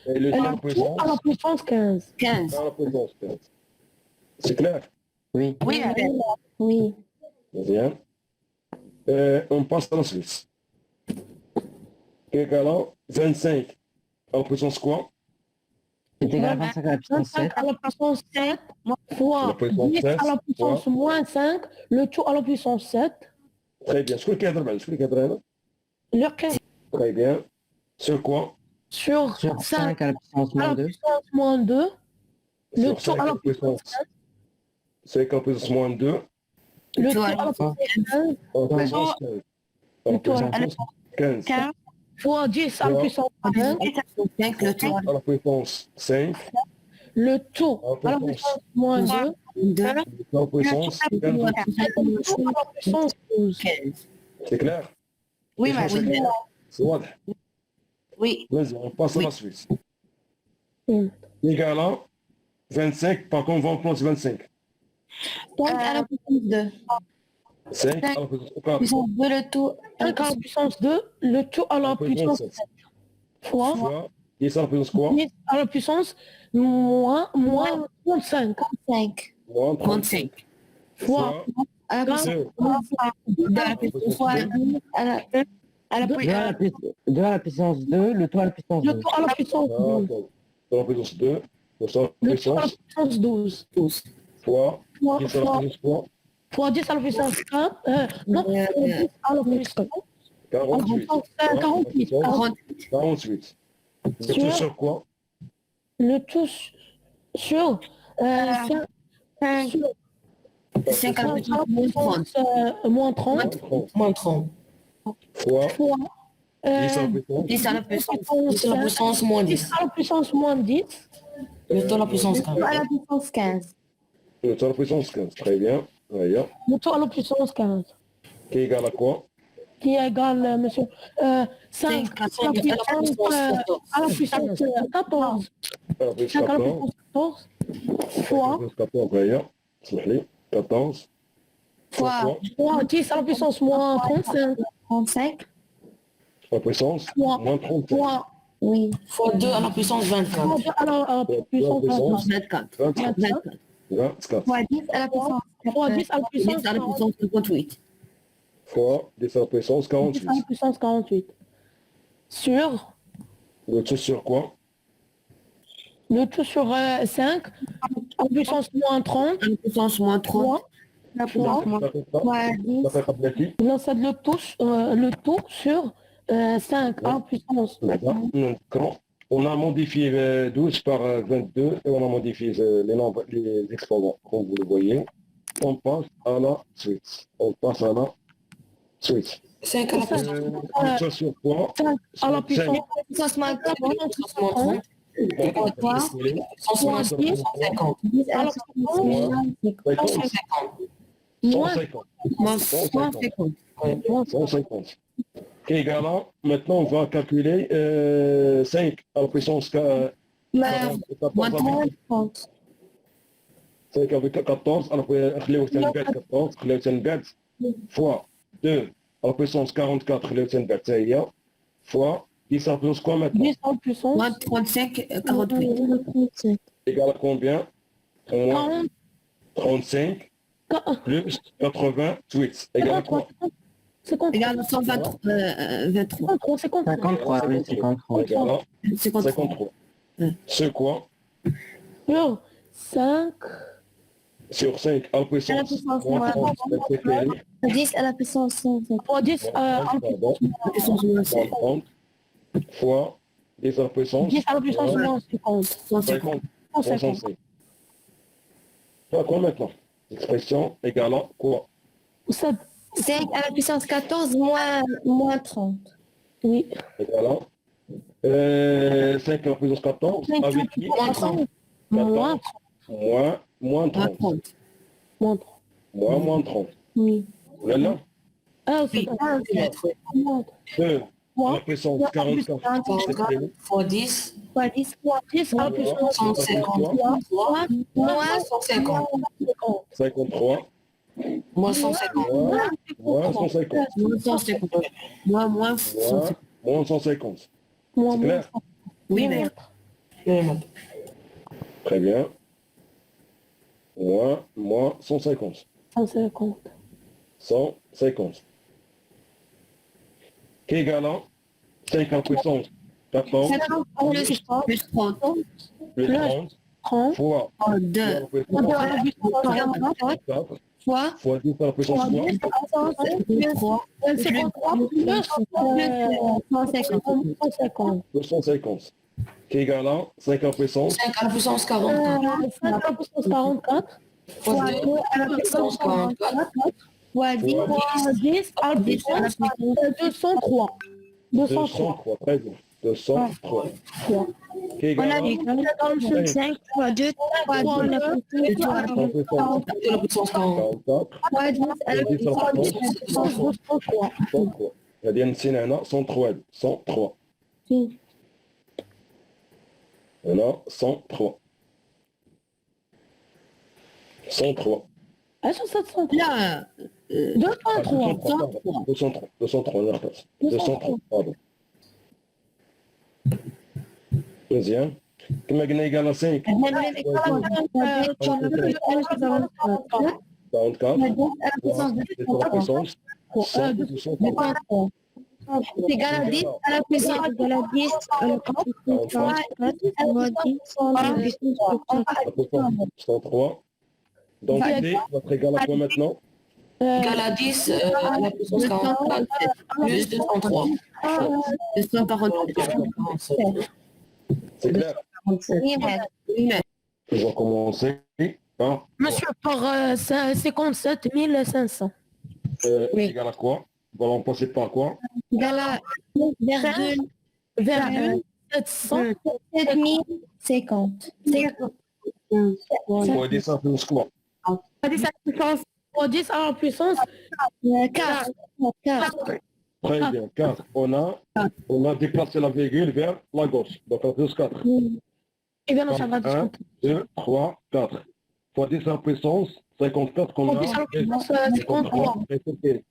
Et le Et tout à la le tout puissance. à la puissance 15. 15. À la puissance 15. C'est clair? Oui. Oui, Oui. Bien. On passe à la suite. Égal à 25 à la puissance quoi? C'est égal à 25 à la puissance 7. 25 à la puissance 7 La fois puissance 10 à la 7 puissance moins 5. Le tout à la puissance 7. Très bien. شكون كيهضر معنا؟ شكون كيهضر هنا؟ Le 15 Très bien. Sur quoi? sur Sur 5 5 à la puissance à la moins 2. puissance moins 2. Le Sur tout 5 à à la la puissance. 5 à la puissance moins 2. Le tout à la puissance 15 À la puissance 15. À la puissance 15. 15 fois 10 à la puissance 5. 5, le temps. À la puissance 5. Le tout à la puissance moins 2. 2. À la puissance 15. Le tout à la puissance 12. 15. C'est clair? Oui, ma oui. C'est واضح. Oui. Vas-y, on passe à la suite. Mm. Égal à 25. Par contre, on va prendre 25. 5 à la puissance 2. 5 à la puissance 4. Puissance 2, le tout. 5 à la puissance 2. Le tout à la puissance 7. Fois Fois 10 à la puissance quoi? 10 à la puissance moins 35. 5. Moins 35. Fois À la puissance 2 à la puissance fois 10 à la 2 puissance. 2 à la puissance 2. Le tout à la puissance le 2. tout à la puissance 12. À la puissance 2. Pour ça, Le tout à la puissance puissance 12. fois Fois 10 à la puissance quoi? fois 10 à la puissance 4. Non, fois 10 à la puissance 48. 48. 48. Le tout sur quoi? Le tout sur 5 5 à la puissance moins 30. 30. moins 30. Fois Fois 10 à la puissance. 10 à la puissance. 10 à la puissance moins 10. 10 à la puissance moins 10. Le temps à la puissance 15. À la puissance 15. Le tout à la puissance 15. Très bien. Voyons. Le tout à la puissance 15. Qui est égal à quoi? Qui est égal, monsieur, 5 à la puissance 14. À la puissance 5 à la 14. puissance 14. Fois 14. Voyons. اسمح لي. 14. Fois 10 à la puissance moins 35. 35. La puissance Fois moins 35. Fois Oui. Fois 2 à la puissance 24. à la puissance 24. 24. 24. 24. 24. Fois 10 à la puissance Fois 10 à la 10 puissance à la puissance 58. Fois 10 à la puissance 10 à la 48. puissance 48. Sur Le tout sur quoi? le tout sur 5 à la puissance moins 30. À la puissance moins 30. Fois la puissance moins Fois 10. Ça fait قبل كي؟ non, c'est le tout sur 5 à la puissance. D'accord. D'accord. On a modifié 12 par 22 et on a modifié les nombres, les exposants, comme vous le voyez. On passe à la suite. On passe à la suite. 5 à la puissance Le tout sur quoi? 5 à la puissance Puissance moins 30. moins 30. Puissance moins 50. 10 à la puissance moins 150. moins 150. Moins 150. 150. qui est égal à, maintenant on va calculer 5 à la puissance 14 moins 30. 5 avec 14 à la puissance 14 fois 2 à la puissance 44 fois 10 à la puissance quoi maintenant 10 en puissance. Moins 35, 48. égal à combien? Moins 40. 35 plus 88 égal à quoi? 53. Égal à 123. 23. 53, oui, 53. Égal à 53. 53. C'est quoi? Sur 5. Sur 5 à la puissance moins 30, c'est quel? 10 à la puissance 5. Fois 10 en Pardon, moins 30 fois 10 à la puissance 10 à la puissance moins 50. 50. 105. Quoi maintenant? Expression égale à quoi? 7. 5 à la puissance 14 moins 30. Oui. Égal à 5 à la puissance 14 avec qui? Moins 30. Moins 14 moins 30. 30. Moins 30. Moins 30. Oui. Voilà. Ah, Oui. c'est moins 2 à la puissance 44. 44 fois 10, Fois 10 fois 10 à la puissance 153. Moins 150. 53 Moins 150. moins 150. Moins 150. Moins 150. Moins 150. moins C'est clair? Oui, maître. Oui, maître. Très bien. Moins 150. 150. 150. Qui est égal à 5 à la puissance 14 plus 30. Plus 30. plus 30 30. fois 2. 10 à la puissance 4 Fois fois 10 à la puissance 3 53 plus 150. 250. Qui est égal à 5 à la puissance 5 à la puissance 44. 5 à la puissance 44. Fois 2 à la puissance 44. fois 10 Fois 10 à la puissance 203. 203. Très bien. 203. Qui est On égal a à dit 5 fois 2 fois 2 5 à la puissance À la puissance 40. 44 fois 10 à la 10 à la puissance 203. 103. غادي نسينا هنا 103 103 هنا 103 103 Ah, sur 703. Là, 203. 203 203 on repose 203 pardon deuxième كما قلنا égal à 5 44 fois 10 à la puissance 100 203 C'est égal à 10 à la puissance égal à 10 à la puissance 103 donc D va être égal à quoi maintenant égal à 10 à la puissance 44 plus 203. 247. c'est clair Oui, maître. Oui, maître. on va commencer par Monsieur, par 57 500. égal à quoi on va passer par quoi Égal à virgule Virgule 700. 7050. on va dire ça plus quoi Fois 10 à la puissance 4. 4. très bien 4 on a déplacé la virgule vers la gauche donc on plus 4 Et bien, ça va 1 discuter. 2 3 4 fois 10 à la puissance 54 qu'on Fois 10 à la a puissance 53. répétez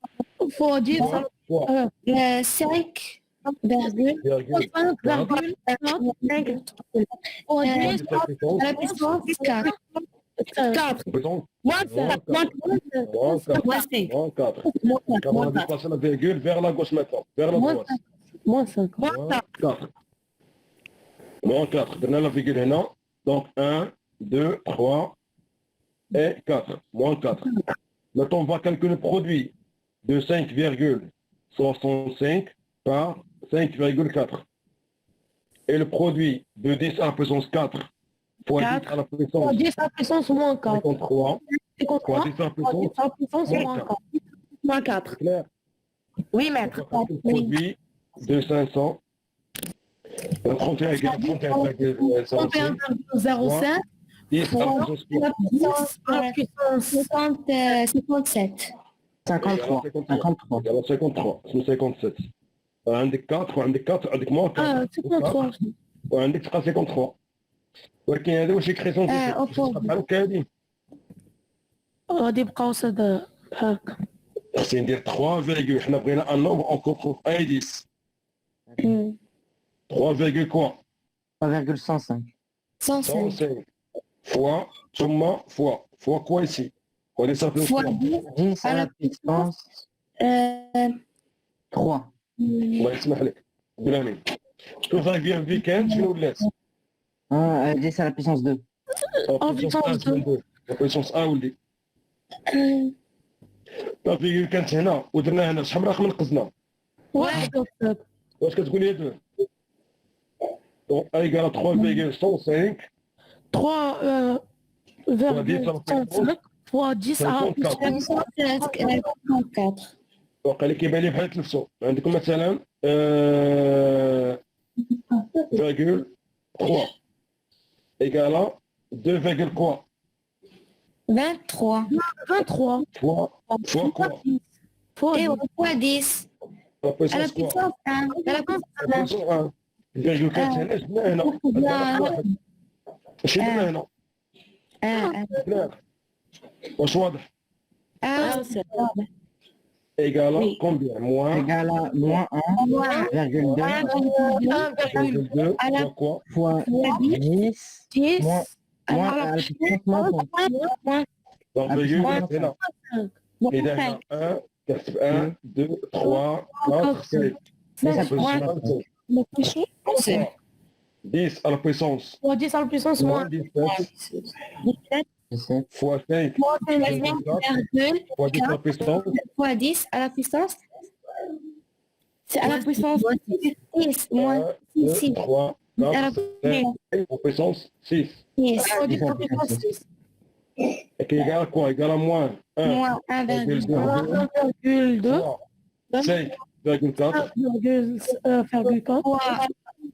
Fois 10 à fois 5 virgule virgule 5,5. Fois 10 à la puissance 4. 4. puissance Moins 5. moins 4 Moins 5. moins 4 quand on a déplacé la virgule vers la gauche maintenant vers la droite Moins 5. moins 4 moins 4 درنا la virgule هنا donc 1 2 3 et 4 moins 4 maintenant on va calculer le produit de 5,65 par 5,4 et le produit de 10 à la puissance 4 fois 10 à la Fois puissance 10 à la puissance moins 4. 53 fois 10 à la Fois 10 puissance à la puissance moins 4. Moins 4. clair. Oui, maître. On va calculer le produit de 500 31 égale 31,05 31,05. 10 à la puissance 10 à la puissance 57. 53. 53. égale 53 c'est 57 عندك 4 وعندك 4 عندك موان 4 53. وعندك تبقى 53 ولكن هذا واش يكري سونتيفيك أوبو. بحال هكا هادي غادي يبقاو سادة هاكا. خصني ندير 3 فيغول حنا بغينا ان نومبر اون كونترول اي 10 3 فيغول كوا 3,105. 105. 105 فوا ثم فوا كوا ici وهادي صافي Fois 10. 10 à la puissance 3. الله يسمح لك بلامي شوف هاك ديال في كانت شنو ولات 10 à la puissance 2. En puissance 2. لا بويسونس 1 ولدي لا فيغول كانت هنا ودرنا هنا شحال من رقم نقصنا واحد أستاذ. واش كتقول لي 2 دونك اي ايكال 3,105 3,105 fois 10 à 54. وقع لي كيبان لي بحال تلفسو عندكم مثلا فيغول 3 ايكالا 2 كوا 23. 23 فوا كوا fois Et fois 10. لا À la بويسونس كوا puissance 1. À la puissance 1. فيغول كانت هنا شفنا هنا واحد ماشي درنا هنا 1. درنا واش واضح 1. ايكالا كومبيان موان Égal à moins 1,2 À la كوا fois 10 10 moins à la puissance moins 5. دونك فيغول كانت هنا إذا هنا 1 كتب 1 2 3 4 5 10 à la puissance fois 10 à la puissance moins moins 17 17. fois 5 fois fois 10 à la puissance fois 10 à la puissance. C'est à la puissance 6 moins 1 2 6. 3 À la 4 5 en puissance 6 6. fois 10 à la puissance 6 et qui égale à quoi? Égale à moins 1 Moins 1,2. 1,2 5,4 1,4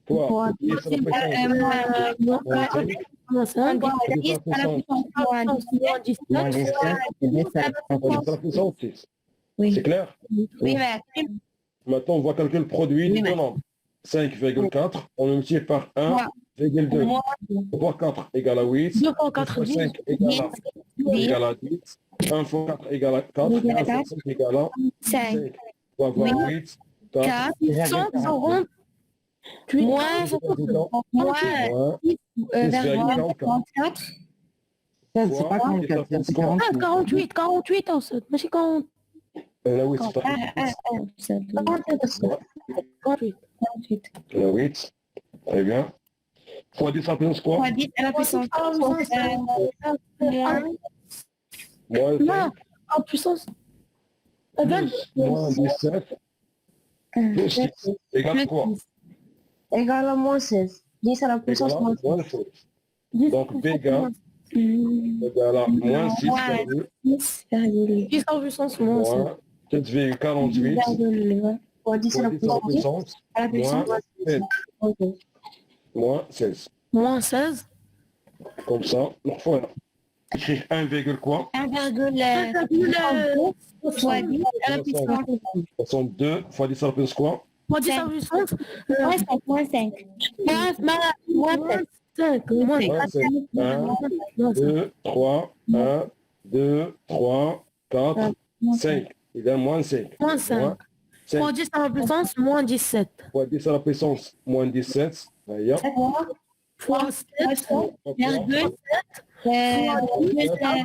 fois 10 à la puissance moins 5 10 à la puissance moins 10. Moins 17 et 10 à la puissance 10 à la puissance 6 Oui. c'est clair? Oui, mais Maintenant on va calculer le produit du nombre 5,4 on le multiplie par 1,2 fois 4 égale à 8 2 fois 4 fois 10 5 égale à 10 1 fois 4 égale à 4 1 fois 5 égale à 5. 5 on va avoir 8 4 4. 140 Moins moins 44. C'est pas 44, c'est 48. 48 48 أستاذ ماشي 40 là 8 c'est pas 48 là 8 très bien fois 10 à la puissance quoi? Fois 10 à la puissance Moins Non, en puissance 20 moins 17 plus 6 égale quoi? Égale à moins 16. 10 à la Égale puissance à moins 16 donc B égale à moins 6 virgule 6,6. 10 en puissance moins 16 moins 7,48 Fois 10 à la fois 10 à la puissance. puissance À la puissance. moins 16 moins 16 comme ça donc voilà écrire 1 virgule quoi? 1,32 fois 10 à la puissance. 62 fois 10 à la puissance quoi? fois 10 en puissance Moins 5. moins 5 moins 5 moins 5 1 2 3 1 2 3 4 5 égale moins 5 moins 5 fois 10 à la puissance moins 17 fois 10 à la puissance moins 17 d'ailleurs fois 7 Virgule. 5 10 à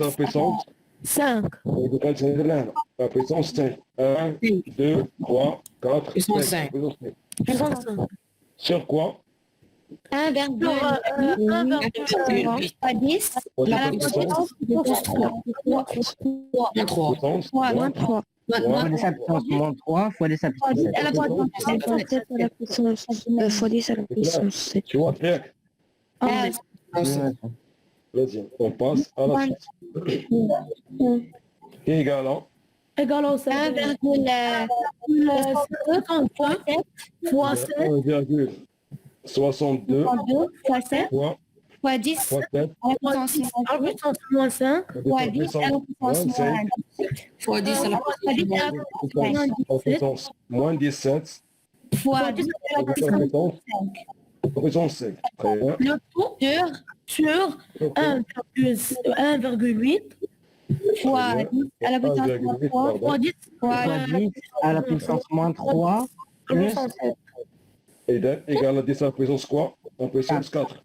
la puissance 5 donc quand c'est là la puissance 5 1 2 3 4 Puissance 5 puissance 5 sur quoi? 1,8 fois 10 Fois 10 à à la la puissance puissance 3. moins 3 puissance Moins 3. Fois 10 à la puissance moins 3 fois 10 à la puissance 7. À la puissance fois 10 à la puissance 7. tu vois clair? Vas-y on passe à la suite qui est égal à égal au 7 fois 7 1,62 fois 7 fois fois 10 fois 7 à la puissance à la puissance moins 5 fois 10 à la puissance moins 17 Fois 10 à la fois 10 à la puissance puissance moins 17 fois 10 à la puissance 5 puissance 5. Très bien. le tout sur 1,8 fois 10 à la puissance moins 1,8, 3 pardon. fois 10 fois Fois 10 à la puissance moins 3 à la plus puissance 7. Et donc, égal à 10 à la puissance quoi? En puissance 4.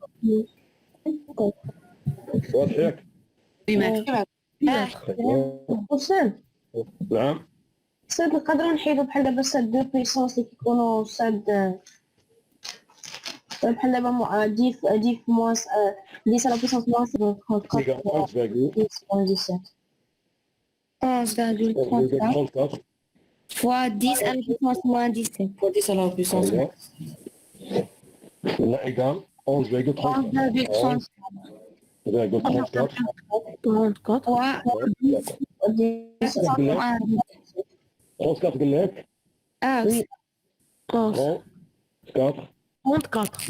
واضح؟ Oui, maître. Très bien. أستاذ نعم. أستاذ نقدروا نحيدوا بحال دابا ساد دو بويسونس اللي كيكونوا ساد بحال دابا دي في موان 10 على بويسونس موان Égal 11,34 11,34 fois 10 à la puissance moins 17 Fois 10 à la puissance Très bien. Là, égal 11,34 11,34 34 fois 10 moins 34 قلنا لك ah, 34 34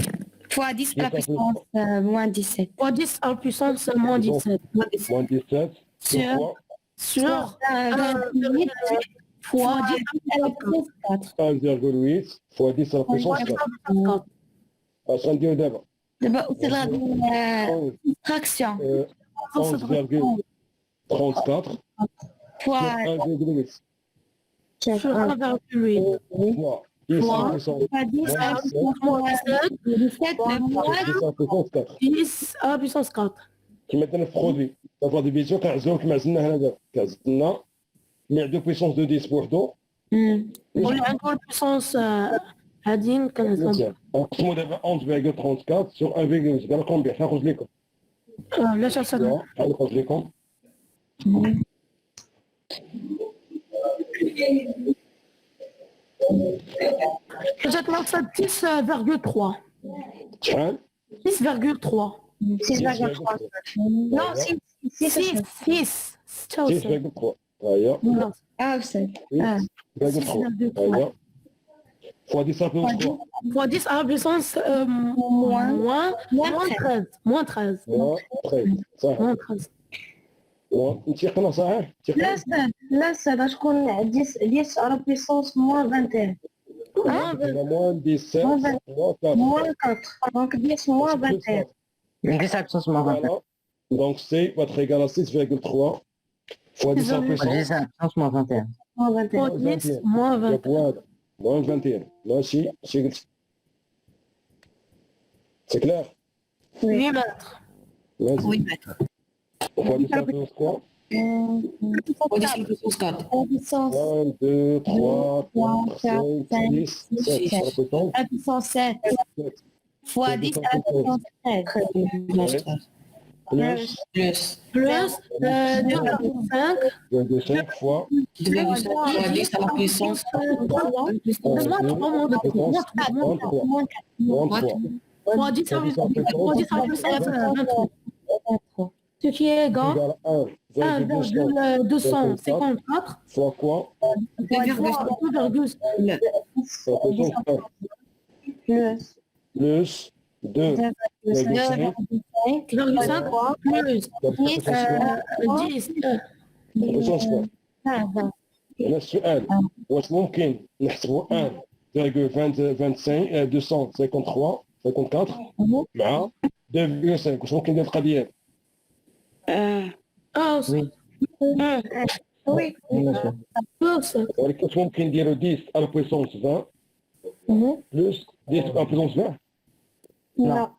fois 10 à la puissance moins 17 fois 10 à la puissance moins 17 moins 17 sur sur 1,8 fois 10 à la puissance 4 1,8 fois 10 à la puissance 4. 4 اش غنديرو دابا؟ دابا أستاذ غادي fraction 11,34 fois 1,8 sur 1,8 fois 10 à la puissance fois 10 à la puissance moins 17 moins 10 à la puissance 4. 10 à la puissance 4 كيما درنا في برودوي لا ديفيزيون كنعزلوهم كما عزلنا هنا دابا كنعزلنا مع دو بويسونس دو 10 بوحدو واللي عنده البيسونس هادين كنهزهم مزيان نقسمو دابا 11,34 sur 1,8 قال لكم بيع نخرج لكم لاش أستاذ نخرج لكم جات ناقصة 10,3 شحال؟ 6,3 6,3 non 6 6 6 6,3 هيا ah أستاذ 6,3 هيا fois 10 à la puissance 3 fois 10 à la puissance moins 13 moins 13 صح moins 13 نتيقنا صحيح؟ لا أستاذ لا أستاذ غتكون 10 على بويسونس موان 21 moins 17 moins 4 موان 4 دونك 10 موان 21 10 à la puissance moins 21 Voilà. Donc C va être égal à 6,3 fois 10 à la puissance 10 à la puissance moins 21 موان 21 fois 10 moins 20 voilà. Moins 21 ماشي قلت سي كلير oui maître vas-y Oui, maître. fois 10 à la puissance quoi Fois 10 à la puissance 4. à la puissance 1 2 3 4 5 6 7 à la puissance à la puissance 7 fois 10 à la puissance 13 Puissance 13. plus Plus plus 2,5 2,5 fois 2,5 fois 10 à la puissance 23 fois 10 à la puissance 23 ce qui est égal égal à 1,254 fois quoi fois 2,5 la puissance 1 plus plus 2,5 plus la puissance 10 هذا هنا السؤال واش ممكن نحسبوا 1,25 253 54 مع 2,5 واش ممكن ندير القضيه وي plus ولكن واش ممكن نديروا 10 على بويسونس 20 بلس 10 على بويسونس 20 لا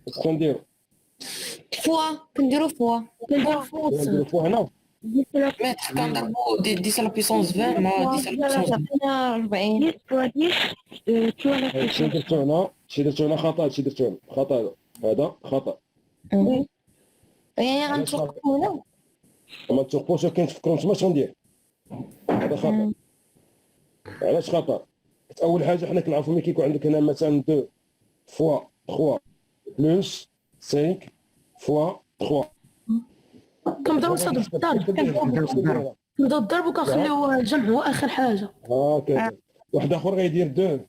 خصنا نديروا fois كنديرو fois نديروا فوق هنا Maître, quand d'abord 10 à la puissance 20, moi 10 à la puissance 20. 40 شي درتو هنا شي درتو هنا خطا شي درتو هنا خطا هذا خطا يعني غنتوقفو هنا ما تشوفوش كاين تفكروا نتوما شنو ندير هذا خطا علاش خطا اول حاجه حنا كنعرفوا ملي كيكون عندك هنا مثلا 2 فوا 3 بلس 5 فوا 3 كنبداو نصدروا في الضرب نبداو الضرب وكنخليو الجمع هو اخر حاجه هكذا واحد اخر غيدير 2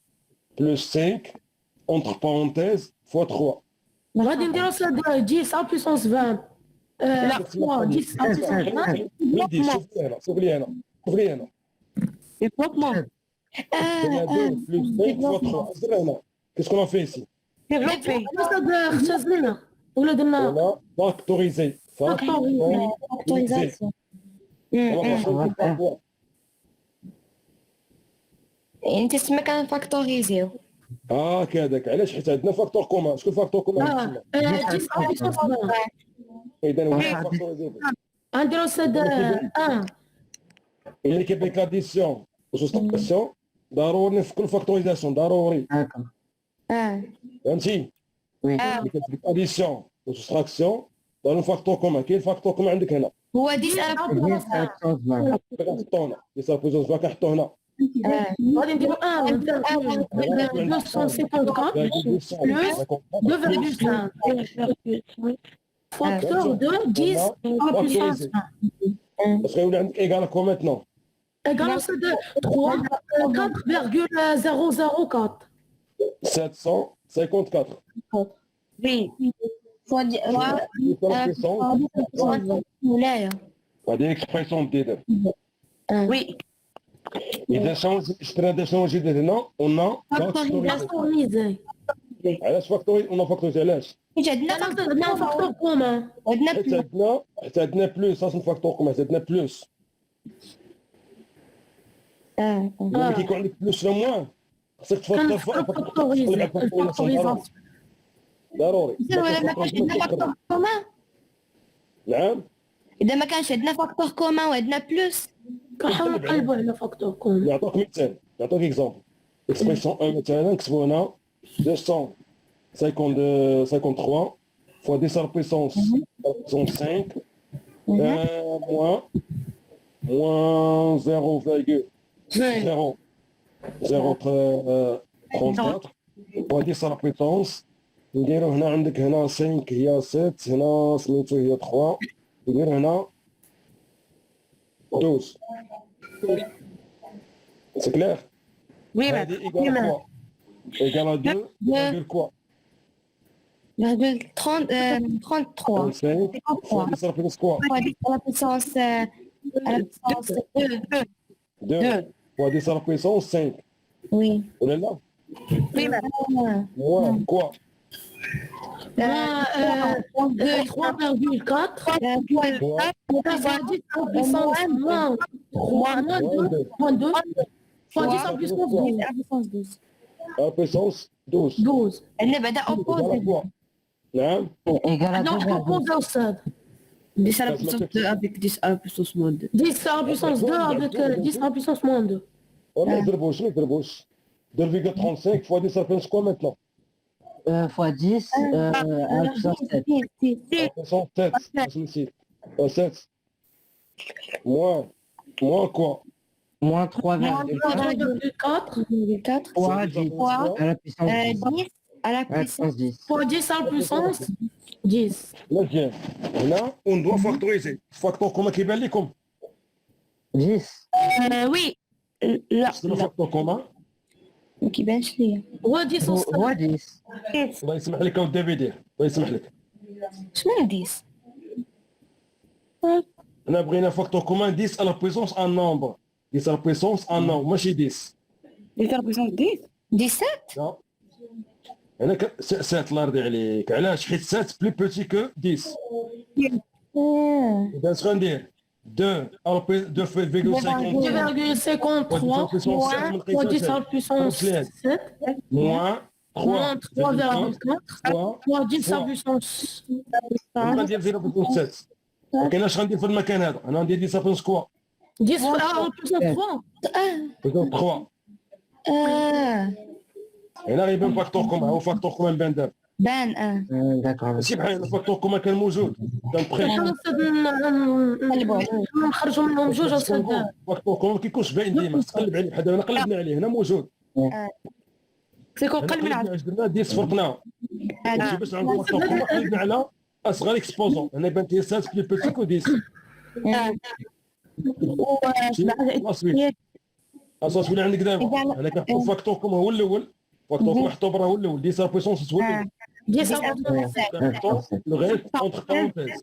بلس 5 اونتر بارونتيز فوا 3 غادي نديرو ساد 10 على بويسونس 20 لا فوا 10 على بويسونس 20 وليدي شوف لي هنا Développement. هنا 2 بلس 5 فوا 3 اصبر هنا كيسكو اون في سي Développer. ساد اختزلنا ولا درنا ولا فاكتوريزي Autorisation. يعني تسمى كان فاكتوريزيو. كذاك علاش حيت عندنا فاكتور كومان شكون فاكتور كومان 10 على بويسونس 20 اذا هو فاكتوريزي غنديرو ساد 1 اللي كيبين لاديسيون وسوستراسيون ضروري نفكوا الفاكتوريزاسيون ضروري هاكا فهمتي وي اللي كتبين اديسيون وسوستراكسيون ضروري فاكتور كومان كاين فاكتور كومان عندك هنا هو 10 على ديس على بويسونس 20 كنحطو هنا لي سابوزون سبا كنحطو هنا غادي نديرو 1 254 2,5 فاكتور دو 10 على بويسونس 20 باش غيولي عندك ايكال كوا ميتنون également c'est de 4,004 754 Oui. ولاية. وهذه اكسبريسيون جديده Oui. اذا شرينا دا شنو جديد هنا قلنا فاكتوريزي علاش فاكتوري قلنا فاكتوري علاش حيت عندنا عندنا فاكتور كومان عندنا حيت عندنا بلوس اصلا فاكتور كومان حيت عندنا بلوس ملي كيكون عندك بلوس ولا موان خصك تفكر فاكتوريزي ضروري ولا ما كانش عندنا فاكتور كومان نعم اذا ما كانش عندنا فاكتور كومان وعندنا بلوس كنحاولوا نقلبوا على فاكتور كومان نعطيك مثال نعطيك اكزومبل اكسبريسيون 1 مثلا نكتبوا هنا 253 fois 10 à la puissance 5 moins 0,034 fois 10 à la puissance نديرو هنا عندك هنا 5 هي 7 هنا سميتو هي 3 ندير هنا 12 سي كلير Oui, هذه ايكال كوا ايكال 2 كوا 33 5 fois 10 à la puissance quoi fois 10 à la puissance 2 fois 10 à la puissance 5 oui. ولا لا oui, moins quoi 3,4 fois 10 à la puissance à la puissance 12 12 عندنا بعدا اوبوزي quoi نعم ايكال عندنا واحد اوبوزي استاذ 10 à la puissance 2 avec 10 à la puissance moins 2. 10 à la puissance 2 avec 10 à la puissance moins 2 ولا ضربوش ما ضربوش 2,35 fois 10 à la puissance quoi maintenant fois 10 à la puissance 7 à la puissance 7 je nسيت 7 moins quoi moins 3,4 4 fois 10 à la puissance 10 10 à la à la puissance puissance 10 fois 10 à la puissance 10 مزيان هنا وندوا فاكتوريزي فاكتور كوما كيبان لكم 10 Oui. Là. شنو فاكتور كوما ما كيبانش ليا هو 10 هو أستاذ 10 الله يسمح لك اودي بيدير الله يسمح لك شنو 10 هنا بغينا فاكتور كومان 10 à la puissance en nombre 10 à la puissance en nombre ماشي 10 10 à la puissance 10. 17 لا هنا 7 الله يرضي عليك علاش حيت 7 بلي بوتي كو 10 اذا اش غندير 2 à la puissance 2,53 2,53 fois 10 à la puissance 7 moins moins 3,4 fois fois 10 à la puissance غندير 0,7 ولكن اش غندير في المكان هذا انا غندير 10 à la puissance quoi 10 à la puissance 3 3 هنا غيبان فاكتور كومان هو فاكتور كومان بان دابا بان d'accord ماشي بحال الفاكتور كومان كان موجود كان بخير نحاول نخرجوا منهم جوج أستاذ فاكتور كومان ما كيكونش باين ديما تقلب عليه بحال دابا انا قلبنا عليه هنا موجود سيكون قل من قلبنا درنا 10 فرقناه ماشي باش عندنا فاكتور كومان قلبنا على اصغر اكسبوزون هنا بان تي 7 بلي بوتي كو 10 اصويت اصوات ولا عندك دابا انا كنحطو فاكتور كومان هو الاول فاكتور كومان حطو برا هو الاول 10 بويسونس هو الاول 10 à la puissance 7. Maintenant, le reste entre parenthèses.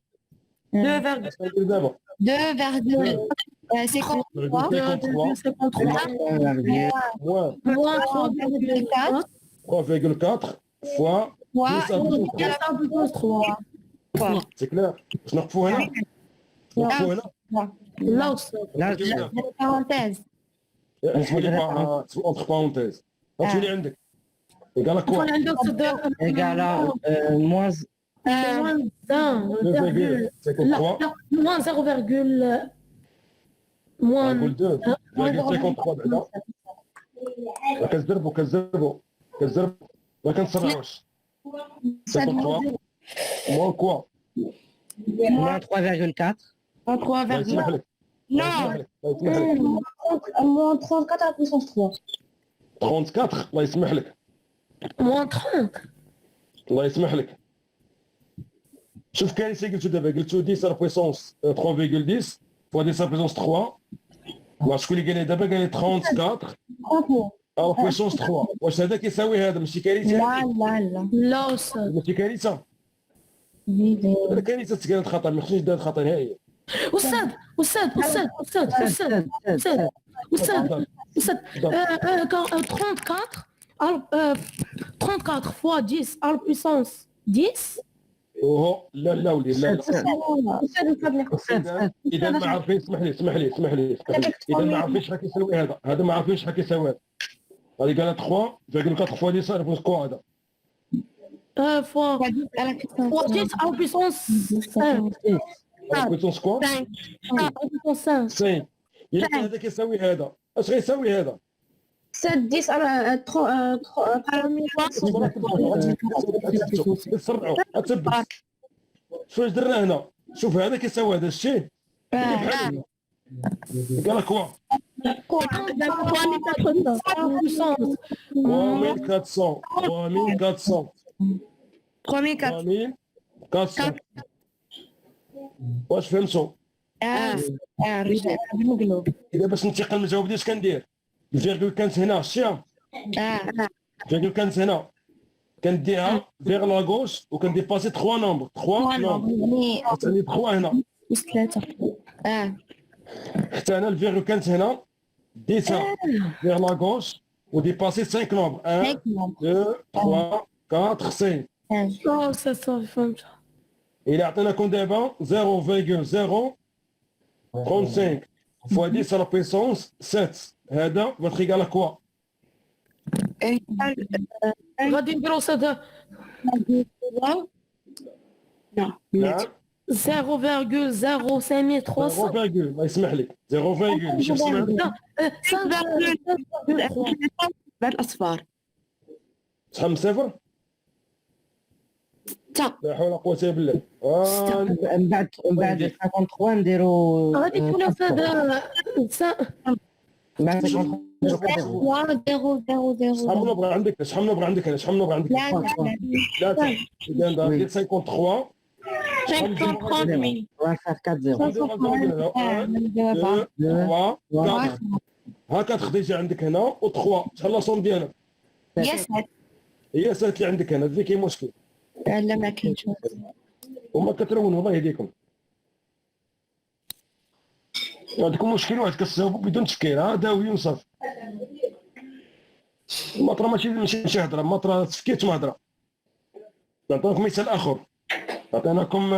2,53. D'abord. 2,53 Moins moins 3,4 3,4 fois fois 10 à la puissance 3. 10 à la puissance 3. C'est clair. Je نقفوا هنا. نقفوا هنا. لا أستاذ. لا parenthèse. اسمح لي entre parenthèses. هاتوا لي عندك. قال لك يكون عندك صدر égale à moins moins 2,53. لا moins 0, moins نقول 2,53 بعدا. كنزربوا ما كنسرعوش. 53 moins quoi. moins 3,4 الله يسمح لك. Non, Moins 34 à la puissance 3. 34 الله يسمح لك. moins 30. الله يسمح لك. شوف كارثه قلتو دابا قلتو 10 على بويسونس 3,10 فوا 10 على بويسونس 3. ما شكون اللي قال لي دابا؟ قال لي 34 على بويسونس 3. واش هذا كيساوي هذا؟ ماشي كارثه؟ لا لا أستاذ. ماشي كارثه. هذا كارثه تقال خطا، ما خصنيش دار خطا نهائيا. أستاذ أستاذ أستاذ أستاذ أستاذ أستاذ أستاذ أستاذ 34 fois 10 à la puissance 10. اوهو لا ولي لا اذا ما عارفين اسمح لي اذا ما عارفينش شحال كيساوي هذا ما عارفينش شحال كيساوي هذا. هذه قالت 3,4 fois 10 على كوا هذا. fois 10 à la puissance 5. على بويسونس كوا 5 à la puissance 5. 5. اذا كان هذا كيساوي هذا اش غيساوي هذا؟ 7 10 على 30. تسرعوا تثبت. شوف درنا هنا. شوف هذا كيساوي هذا الشيء. قال لك هو 3400 واش فهمتوا؟ بالمقلوب. اذا باش ننتقل من الجواب ديال اش كندير؟ الفيرغول كانت هنا شتيها؟ الفيرغول كانت هنا كنديها فيغ لا غوش وكنديباسي 3 نومبر 3 نومبر يعني 3 هنا ثلاثة. حتى هنا الفيغول كانت هنا ديتها فيغ لا غوش وديباسي 5 نومبر 1 2 3 4 5. لا أستاذ صافي فهمت. إلا عطيناكم دابا 0,035 fois 10 à la puissance 7 هذا votre égal à quoi؟ غادي نديرو أستاذ نعم 0,05300. الله يسمح لك 0, ماشي بسمع بعد الأصفار. شحال من صفر؟ لا حول ولا قوة إلا بالله. من بعد 53 نديرو غادي تكون أستاذ من بعد 53 شحال من نبغى عندك؟ شحال من نبغى عندك؟ شحال من نبغى عندك؟ ثلاثة. إذا ندير 53 53 هاكا تخديجي عندك هنا و3 شحال لا صوم ديالها؟ هي سالت اللي عندك هنا اللي كاين مشكل. لا ما كاينش. وما كترونوا الله يهديكم. عندكم مشكل واحد كتصاوبوا بدون تفكير داوي وصافي. المطره ماشي هضره، المطره تفكير تما هضره. نعطيكم مثال اخر. عطيناكم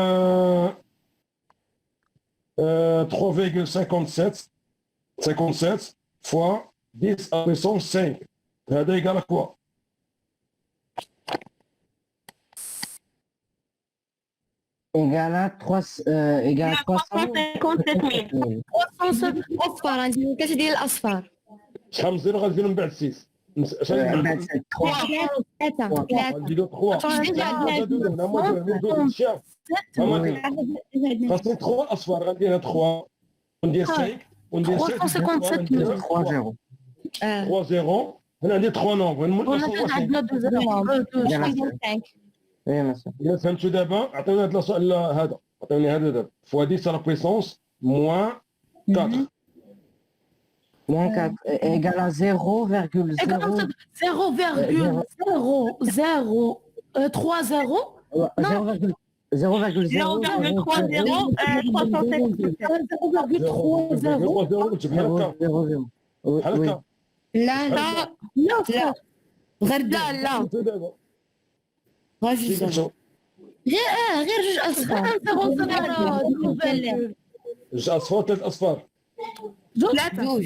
3,57 fois 10 à puissance 5 هذا يقال كوا؟ égale à 357 أصفار عندي ثلاثة ديال الأصفار. شحال من زيرو غنديرو من بعد 6 شحال من بعد 3 غنديرو 3 خاصني 3 اصفار غندير 3 وندير 5 وندير 357 3 0 هنا عندي 3 نومبر عندنا 2 oui monsieur الا فهمتوا دابا عطيوني هذا عطيوني هذا دابا فوا 10 على بويسونس موان 4 moins 4 égale à 0,0 0,000 0,3-0. Non. 0,0. 0,3-0. بحال هكا لا لا لا لا غير لا لا غير جوج زيرو. غير جوج أصفار. جوج اصفار ثلاث اصفار جوج جوج.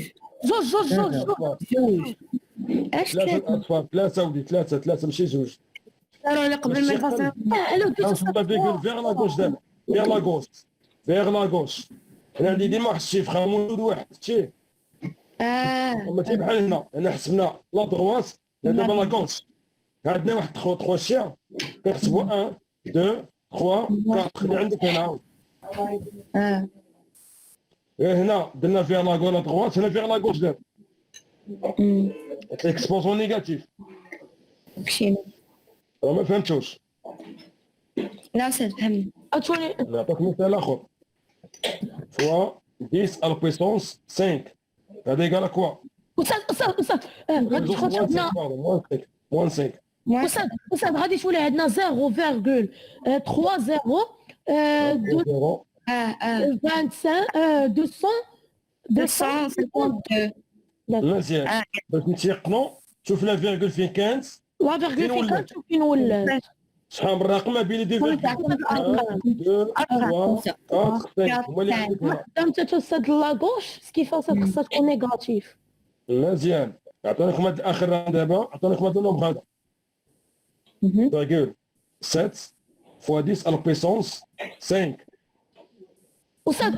اش ثلاثة اصفار ثلاثة ولدي ثلاثة ماشي جوج صاروا لي قبل ما يفصل. نشوف لا فيغول فيغ لا غوش دابا فيغ لا غوش انا عندي ديما واحد الشيفر موجود واحد شتي ماشي بحال هنا حسبنا لا دروات دابا لا غوش عندنا واحد 3 شير كنحسبوا 1 2 3 4 اللي عندك هنا هنا درنا فيها لا غوش لا دروات هنا فيغ لا غوش دابا اكسبوزون نيجاتيف مشينا. راه ما فهمتوش لا أستاذ فهمني. نعطيك مثال اخر فوا 10 على بويسونس 5 هذا يقال كوا أستاذ غادي تخرج عندنا موان 5 أستاذ غادي تولي عندنا 0,30 252 مزيان باش نتيقنوا شوف لا فيرغول فين كانت لا فيرغول فين كانت وفين ولات. شحال من رقم ما بين دي فيرغول 1 2 3 4 5 هما اللي عندك هنا انت تستاذ لاغوش سكيفاس خصها تكون نيجاتيف. مزيان عطيناكم هاد اخر رقم دابا عطيناكم هاد النومبر هذا فيرغول 7 فوا 10 على بويسونس 5 أستاذ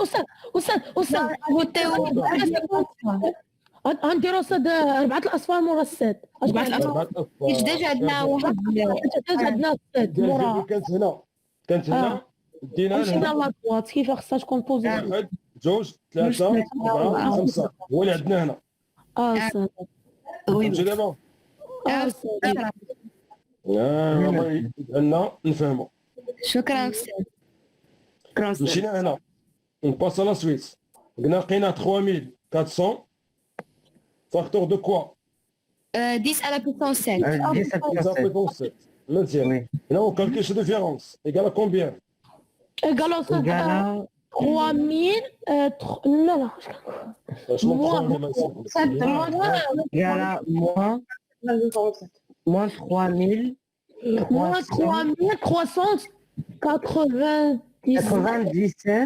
غنديرو أستاذ 4 الأصفار مورا الساد. 4 الأصفار ديجا عندنا واحد عندنا الساد مورا كانت هنا دينا مشينا هنا لاكوات كيف خصها تكون بوزيتيف. 1 2 3 4 5 هو اللي عندنا هنا أستاذ فهمتي دابا أستاذ الله يجعلنا نفهموا شكرا أستاذ. مشينا هنا نباس لا سويت قلنا لقينا 3400 فاكتور دو كوا 10 à la puissance 7. مزيان هنا on calcule cette différence égale à combien إيكال أستاذ 3000 لا باش نقرأ ما نسيبش. Égale à moins 3000. moins 3397 47.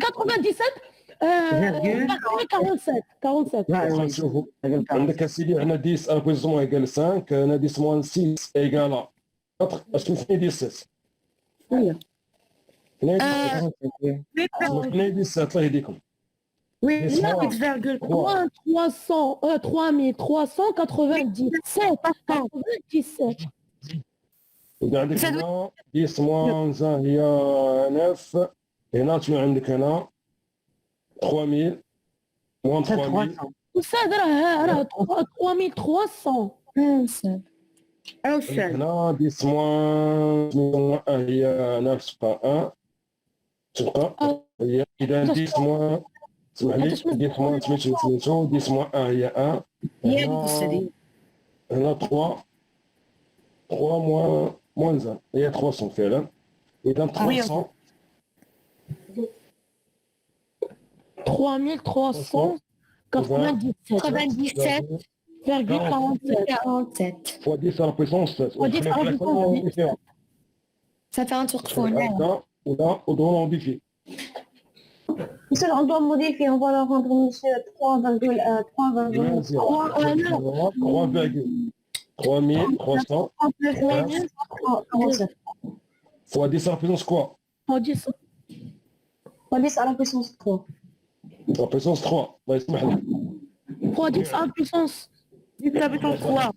واخا نشوفوا عندك اسيدي هنا 10 على بويسون ايكال 5 هنا 10 موان 6 ايكال 4 اش تمثل 17 هنا 17 الله يهديكم Oui, 3397. إذا عندك هنا 10 موان 1 هي 9 هنا شنو عندك هنا 3000 موان 3000 أستاذ راه 3300. هنا 10 موان 1 هي 9 تبقى 1 تبقى هي إذا 10 موان اسمح لي 10 موان 8 10 موان 1 هي 1 هنا 3 موان 1 هي 300 فعلا إذا 300 3397,47. fois 10 à la puissance 7 Fois 10 à la puissance 7. Ça fait un tour de fois. Là, on doit modifier. Monsieur, on doit modifier, on va le rendre monsieur 3,3300 fois 10 à la puissance quoi? Fois 10. Fois 10 à la puissance 3. La puissance 3 الله يسمح لك. Fois 10 à la puissance 3.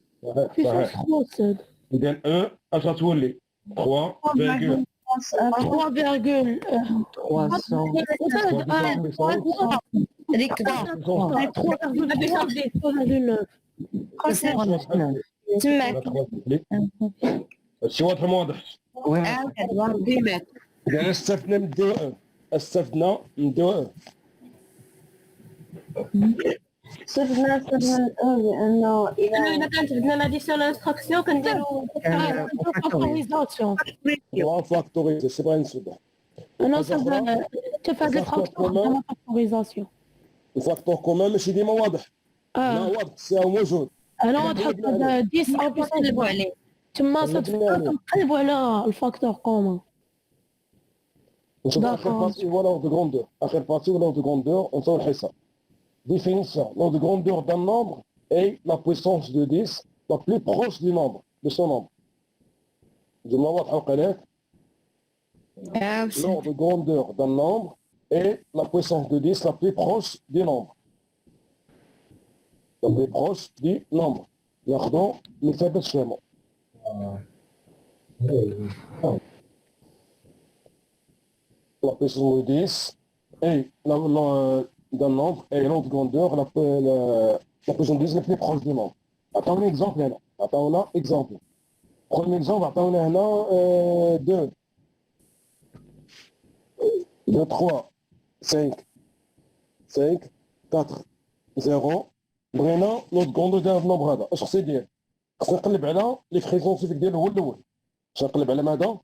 Puissance 3 أستاذ. إذا 1 اش غتولي 3,300 هذيك 3,9. تماك. هادشي واضح ما واضحش. إذا استفدنا من 2 استفدنا من 2 صرنا نقول بأنه إذا إلا كانت عندنا لاديسيون انستراكسيون كنديرو فاكتوريزاسيون. On factorise, c'est pas une soude. انا صعب حتى في هاد الفاكتور عندنا فاكتوريزاسيون. الفاكتور كومان ماشي ديما واضح. لا واضح سي موجود. انا تحط 10 او بيسون نقلبوا عليه تما كنقلبوا على الفاكتور كومون. نشوف اخر بارتي هو لور دو غروندور. اخر بارتي هو لور دو غروندور ونسوي الحساب. Définition. L'ordre de grandeur d'un nombre est la puissance de 10 la plus proche du nombre, de son nombre. جملة واضحة وقالت. L'ordre de grandeur d'un nombre est la puissance de 10 la plus proche du nombre. La plus proche du nombre. ياخذوا مثال الشامل. La puissance de 10 est d'un nombre et l'ordre de grandeur la puissance de 10 la plus proche du nombre. عطاونا exemple هنا. عطاونا exemple. Premier exemple عطاونا هنا 2 2 3 5 5 4 0 بغينا لورد كوندور ديال هاد النومبر هذا اش خصو يدير؟ خصنا نقلب على لي فري سونتيفيك ديالو هو الاول. باش نقلب على ماذا؟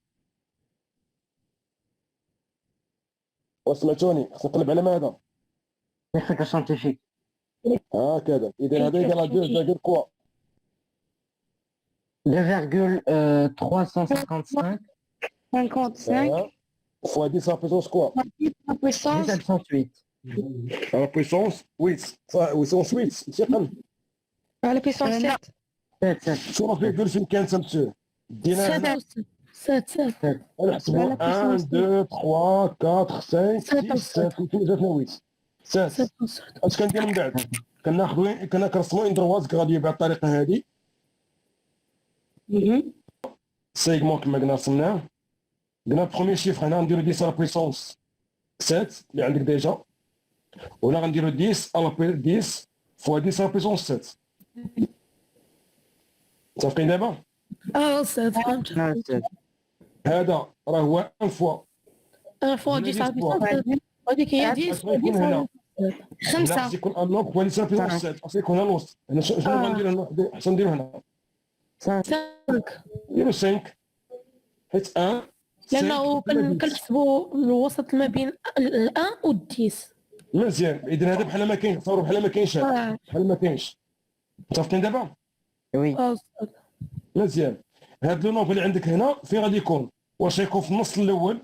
وسمعتوني خصنا نقلب على ماذا؟ Les fréquences scientifiques. هكذا اذا هذا يقال 2 كوا 2,355 55 fois 10 à la puissance quoi? la puissance 1708. À la puissance 8 puissance 8 ثقل à la puissance 7 7. شو راه فيرغول فين كان سمسوه دينا 7 نحسبوا 1 2 3 4 5 6 7 8 7 اش كندير من بعد كنا كنرسموا اندروات غادي بهذه الطريقه هذه سيغمون كما قلنا رسمناه قلنا بروميير شيفر هنا نديرو 10 على بويسونس 7 اللي عندك ديجا وهنا غنديرو 10 على 10 فوا 10 على بويسونس 7 متفقين دابا؟ استاذ فهمت. هذا راه هو 1 فوا 1 فوا 10 على بيسون هذيك هي 10 5 خص يكون ان نومبر هو 10 على بويسونس 7 خص يكون هنا الوسط هنا شنو غنديرو هنا حسن نديرو هنا 5 نديرو 5 حيت 1 لانه كنحسبوا الوسط ما بين الان و 10. مزيان اذا هذا بحال ما كاين تصوروا بحال ما كاينش هذا بحال ما كاينش متفقين دابا Oui. مزيان هاد لو نومبر اللي عندك هنا فين غادي يكون واش يكون في النص الاول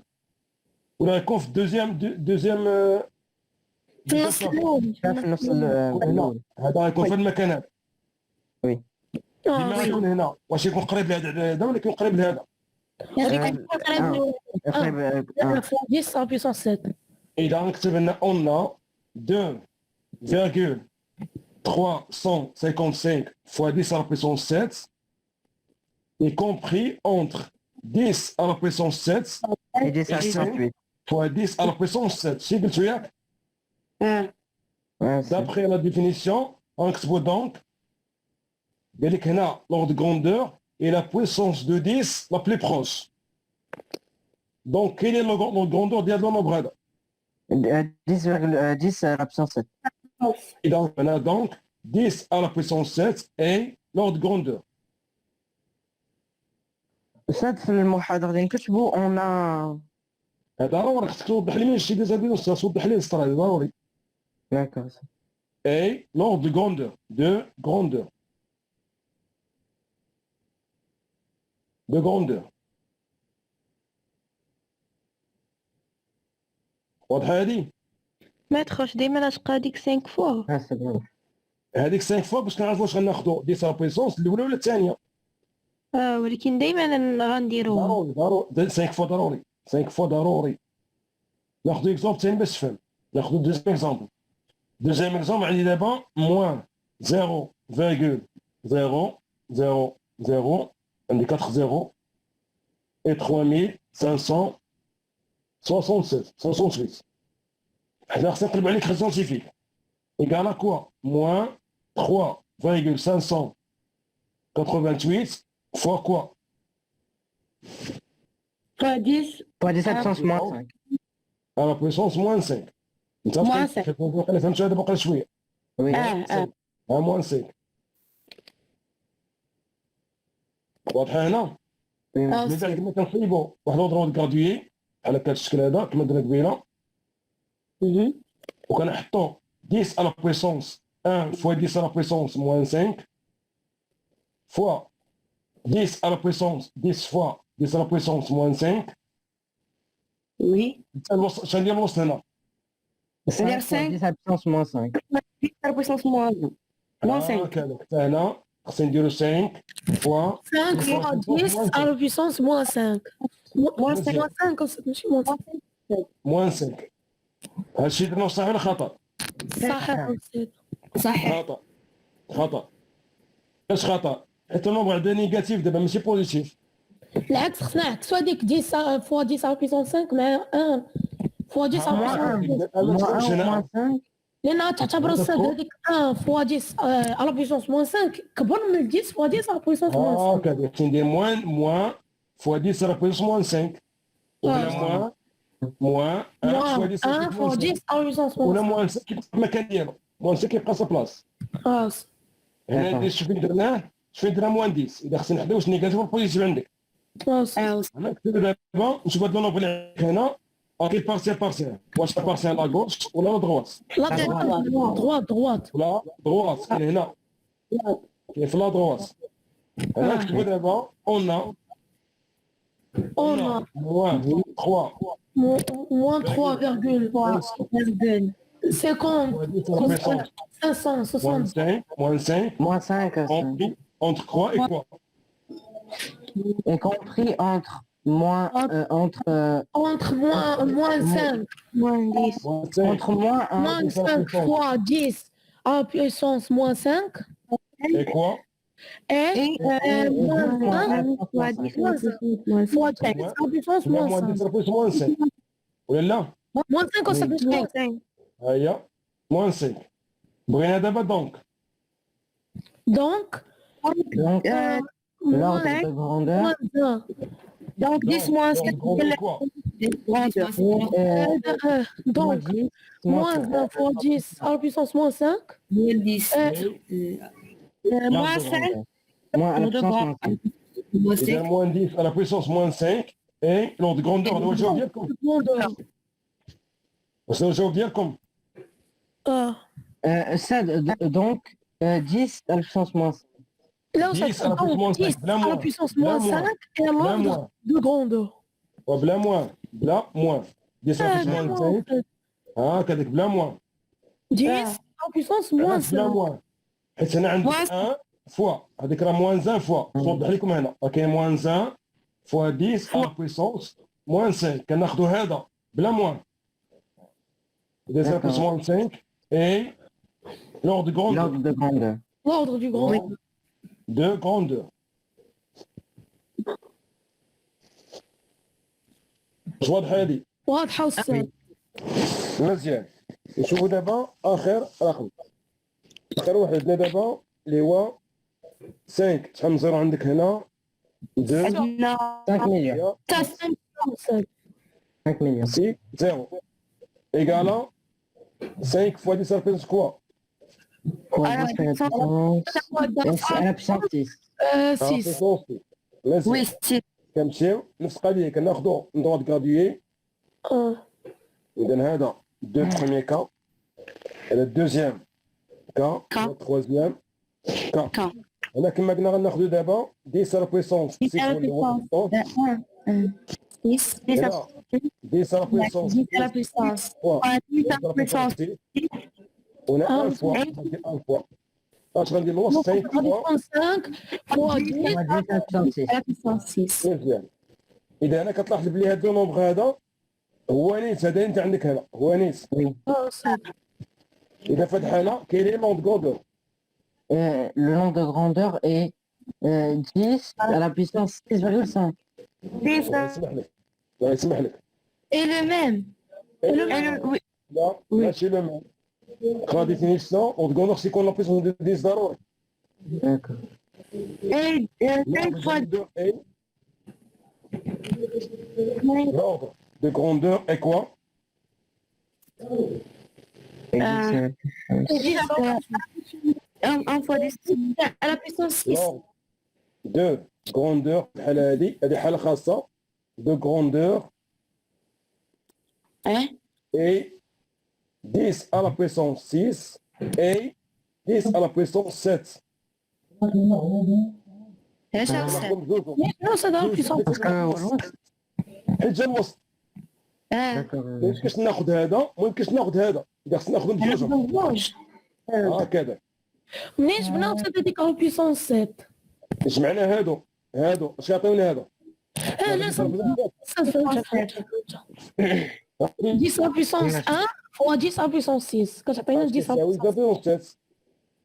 ولا يكون في دوزيام في النص الاول في النص الأول. هذا غيكون في المكان هذا وي. كيما غيكون هنا واش يكون قريب لهذا ولا يكون قريب لهذا قريب. 10 على بيسون 7 اذا نكتب لنا اون 2,355 fois 10 à la puissance 7 y compris entre 10 à la puissance 7 Et 10 à 68. fois 10 à la puissance 7 شي قلتو ياك Ouais, c'est- d'après la définition غنكتبو donc قال لك هنا l'ordre de grandeur et la puissance de 10 la plus proche donc quel est le grandeur ديال le nombre هذا 10,10 à la puissance 7. et donc on a donc 10 à la puissance 7 et l'ordre de grandeur 7 في المحاضرة اللي نكتبوا on a... هذا ضروري خصك توضح لي من شي ديزابيلونس توضح لي السطر هذا ضروري D'accord. et l'ordre de grandeur واضحة هذه ما تخرج ديما تبقى ديك 5 فوا. Ah, c'est bon. هذيك 5 فوا باش كنعرفوا واش غناخذوا 10 على بويسونس الاولى ولا الثانيه ولكن ديما غنديروها. ضروري 5 فوا ضروري 5 فوا ضروري ناخذ اكزومبل ثاني باش تفهم ناخذ دوزيام اكزومبل عندي دابا موان 0,000 عندي 4 0 et 3568 حنا خصنا نقلب عليك خصنا سيفيك égal à quoi moins 3,588 fois quoi 10 Pas 10 à la puissance moins 5. à la puissance moins 5 Moins 5. فهمت هذا بقى شويه Oui. Un moins 5. واضحة هنا؟ Oui. لذلك كما كنصيبوا واحد لودرو كرادويي على هذا الشكل هذا كما درنا قبيله وكنحطوا 10 à la puissance 1 fois 10 à la puissance moins 5 fois 10 à la puissance 10 fois 10 à la puissance moins 5 Oui. شنو ندير الوسط هنا؟ 5 5. 10 à la puissance moins 5. 10 à la puissance moins 1. Moins 5. هكذا حتى هنا خصنا نديرو 5 fois 5 fois 10 à la puissance moins 5. Moins 5. Moins 5 ماشي moins 5. moins 5. هادشي درنا صحيح ولا خطأ؟ صحيح. صحيح. خطأ. اش خطأ؟ حيت النومبر عندنا نيجاتيف دابا ماشي بوزيتيف. العكس خصنا نعكسوا هذيك 10 fois 10 à la puissance 5 مع 1 fois 10 à la puissance 5. moins 5. لأن تعتبر الصاد هذيك 1 fois 10 à la puissance moins 5 كبر من 10 fois 10 à la puissance moins 5. هكذا ندير موان فوا 10 على بويسونس موان 5 ولا موان 1 فوا 10 1 fois 10 à la puissance moins ولا 5. موان 5 كيبقى في المكان ديالو موان 5 كيبقى سا بلاص. خلاص. هنا شوف فين درناه موان 10 اذا خصنا نحدوا واش نيجاتيف ولا بوزيتيف عندك. خلاص. هنا كتبنا دابا نشوف هاد النومبر اللي هنا اوكي بارسيال واش بارسيال لا غوش ولا لا دغوات لا droite. ولا دغوات كاين هنا كاين في لا دغوات. هنا كتبنا دابا اون On a موان 3 moins 3,50 560 moins 5 Moins 5. compris entre quoi et quoi? Et compris entre moins, entre moins 5 Moins 5 entre moins 1 moins 5 fois 10 à la puissance moins 5 et quoi? et moins 1 fois 10 à la puissance Moins moins 10 5. على بويس moins 5 ولا لا؟ Moins 5 au simple 5. هيا moins 5 بغينا دابا دونك Donc, Donc, l'ordre de grandeur. moins 1. Donc 10 moins 5. Grandeur quoi? Donc, moins 1 fois 10 à la puissance moins 5. Moins 10. Moins 5. Moins à la puissance moins 5. Moins إذا 5. moins 10 à la puissance moins 5 et l'ordre de grandeur نوجهو ديالكم Grandeur. واش نوجهو ديالكم؟ Ça, donc, 10 à la puissance moins 5. Là, on 10 à la puissance moins 5 10 بلا à la moins puissance بلا moins moins 5 et بلا l'ordre moins de grandeur. بلا moins 10 à la puissance moins 5 هكذاك بلا moins 10 à la puissance moins بلا 5. moins حيت هنا عندك 1 فوا هذيك راه موان 1 فوا نوضح لكم هنا كاين موان 1 فوا 10 على بويسونس موان 5 كناخذوا هذا بلا موان 10 على بويسونس موان 5 اي لور دو L'ordre غروندور de grandeur. L'ordre du grandeur. دو غروندور واش واضحه هذه واضحة والسهل. مزيان نشوفوا دابا اخر رقم اخر واحد عندنا دابا اللي هو 5 شحال من زيرو عندك هنا 2 عندنا 5 millions. 5 millions. 6 0 égale 5 fois 10 à la puissance quoi? Fois 10 à la puissance. À la puissance 6. 6. مزيان Oui, 6. كنمشيو نفس القضيه كناخذوا ندوات غراديي اذا هذا دو بروميي كا هذا الدوزيام كا كا. التروازيام كا كا. هنا كما قلنا غناخذوا دابا 10 على بويسونس 6 هو اللي هو 10. 10 10 على بويسونس 10 à la puissance. 10 à la puissance. هنا 1 فوا 1 فوا اش غندير الوسط 5 فوا 5 fois 10 Fois 10 à la puissance 6. À la puissance 6. مزيان اذا انا كتلاحظ بلي هذا النومبر هذا هو نيس هذا انت عندك هنا هو نيس اذا في هذه الحاله كاين لي لون غوندور Le nombre de grandeur est 10 à la puissance 6,5. يسمح لك لا يسمح لك Et le même. Oui. لا ماشي لو ميم قرا ديفينيسيون اون غوندور سي كون لا بويسونس دو 10 ضروري D'accord. Et 5 fois l'ordre de grandeur est quoi? 1 fois 10 à la puissance 6. لورد دو غروندور في الحالة هذه حالة خاصة دو غروندور hein et 10 à la puissance 6 et 10 à la puissance 7. علاش هاك ناخذ زوجهم لا أستاذ على بيسونس حيت جا الوسط ما يمكنش ناخذ هذا ما يمكنش ناخذ هذا إذا خصنا ناخذهم بجوجهم هكذا منين جبنا أستاذ هذيك على بيسونس 7 جمعنا هادو اش يعطيونا هذا لا أستاذ فهمت 10 على بيسونس 1 فوا 10 على بيسونس 6 كتعطينا 10 على تساوي 2 بيسونس 7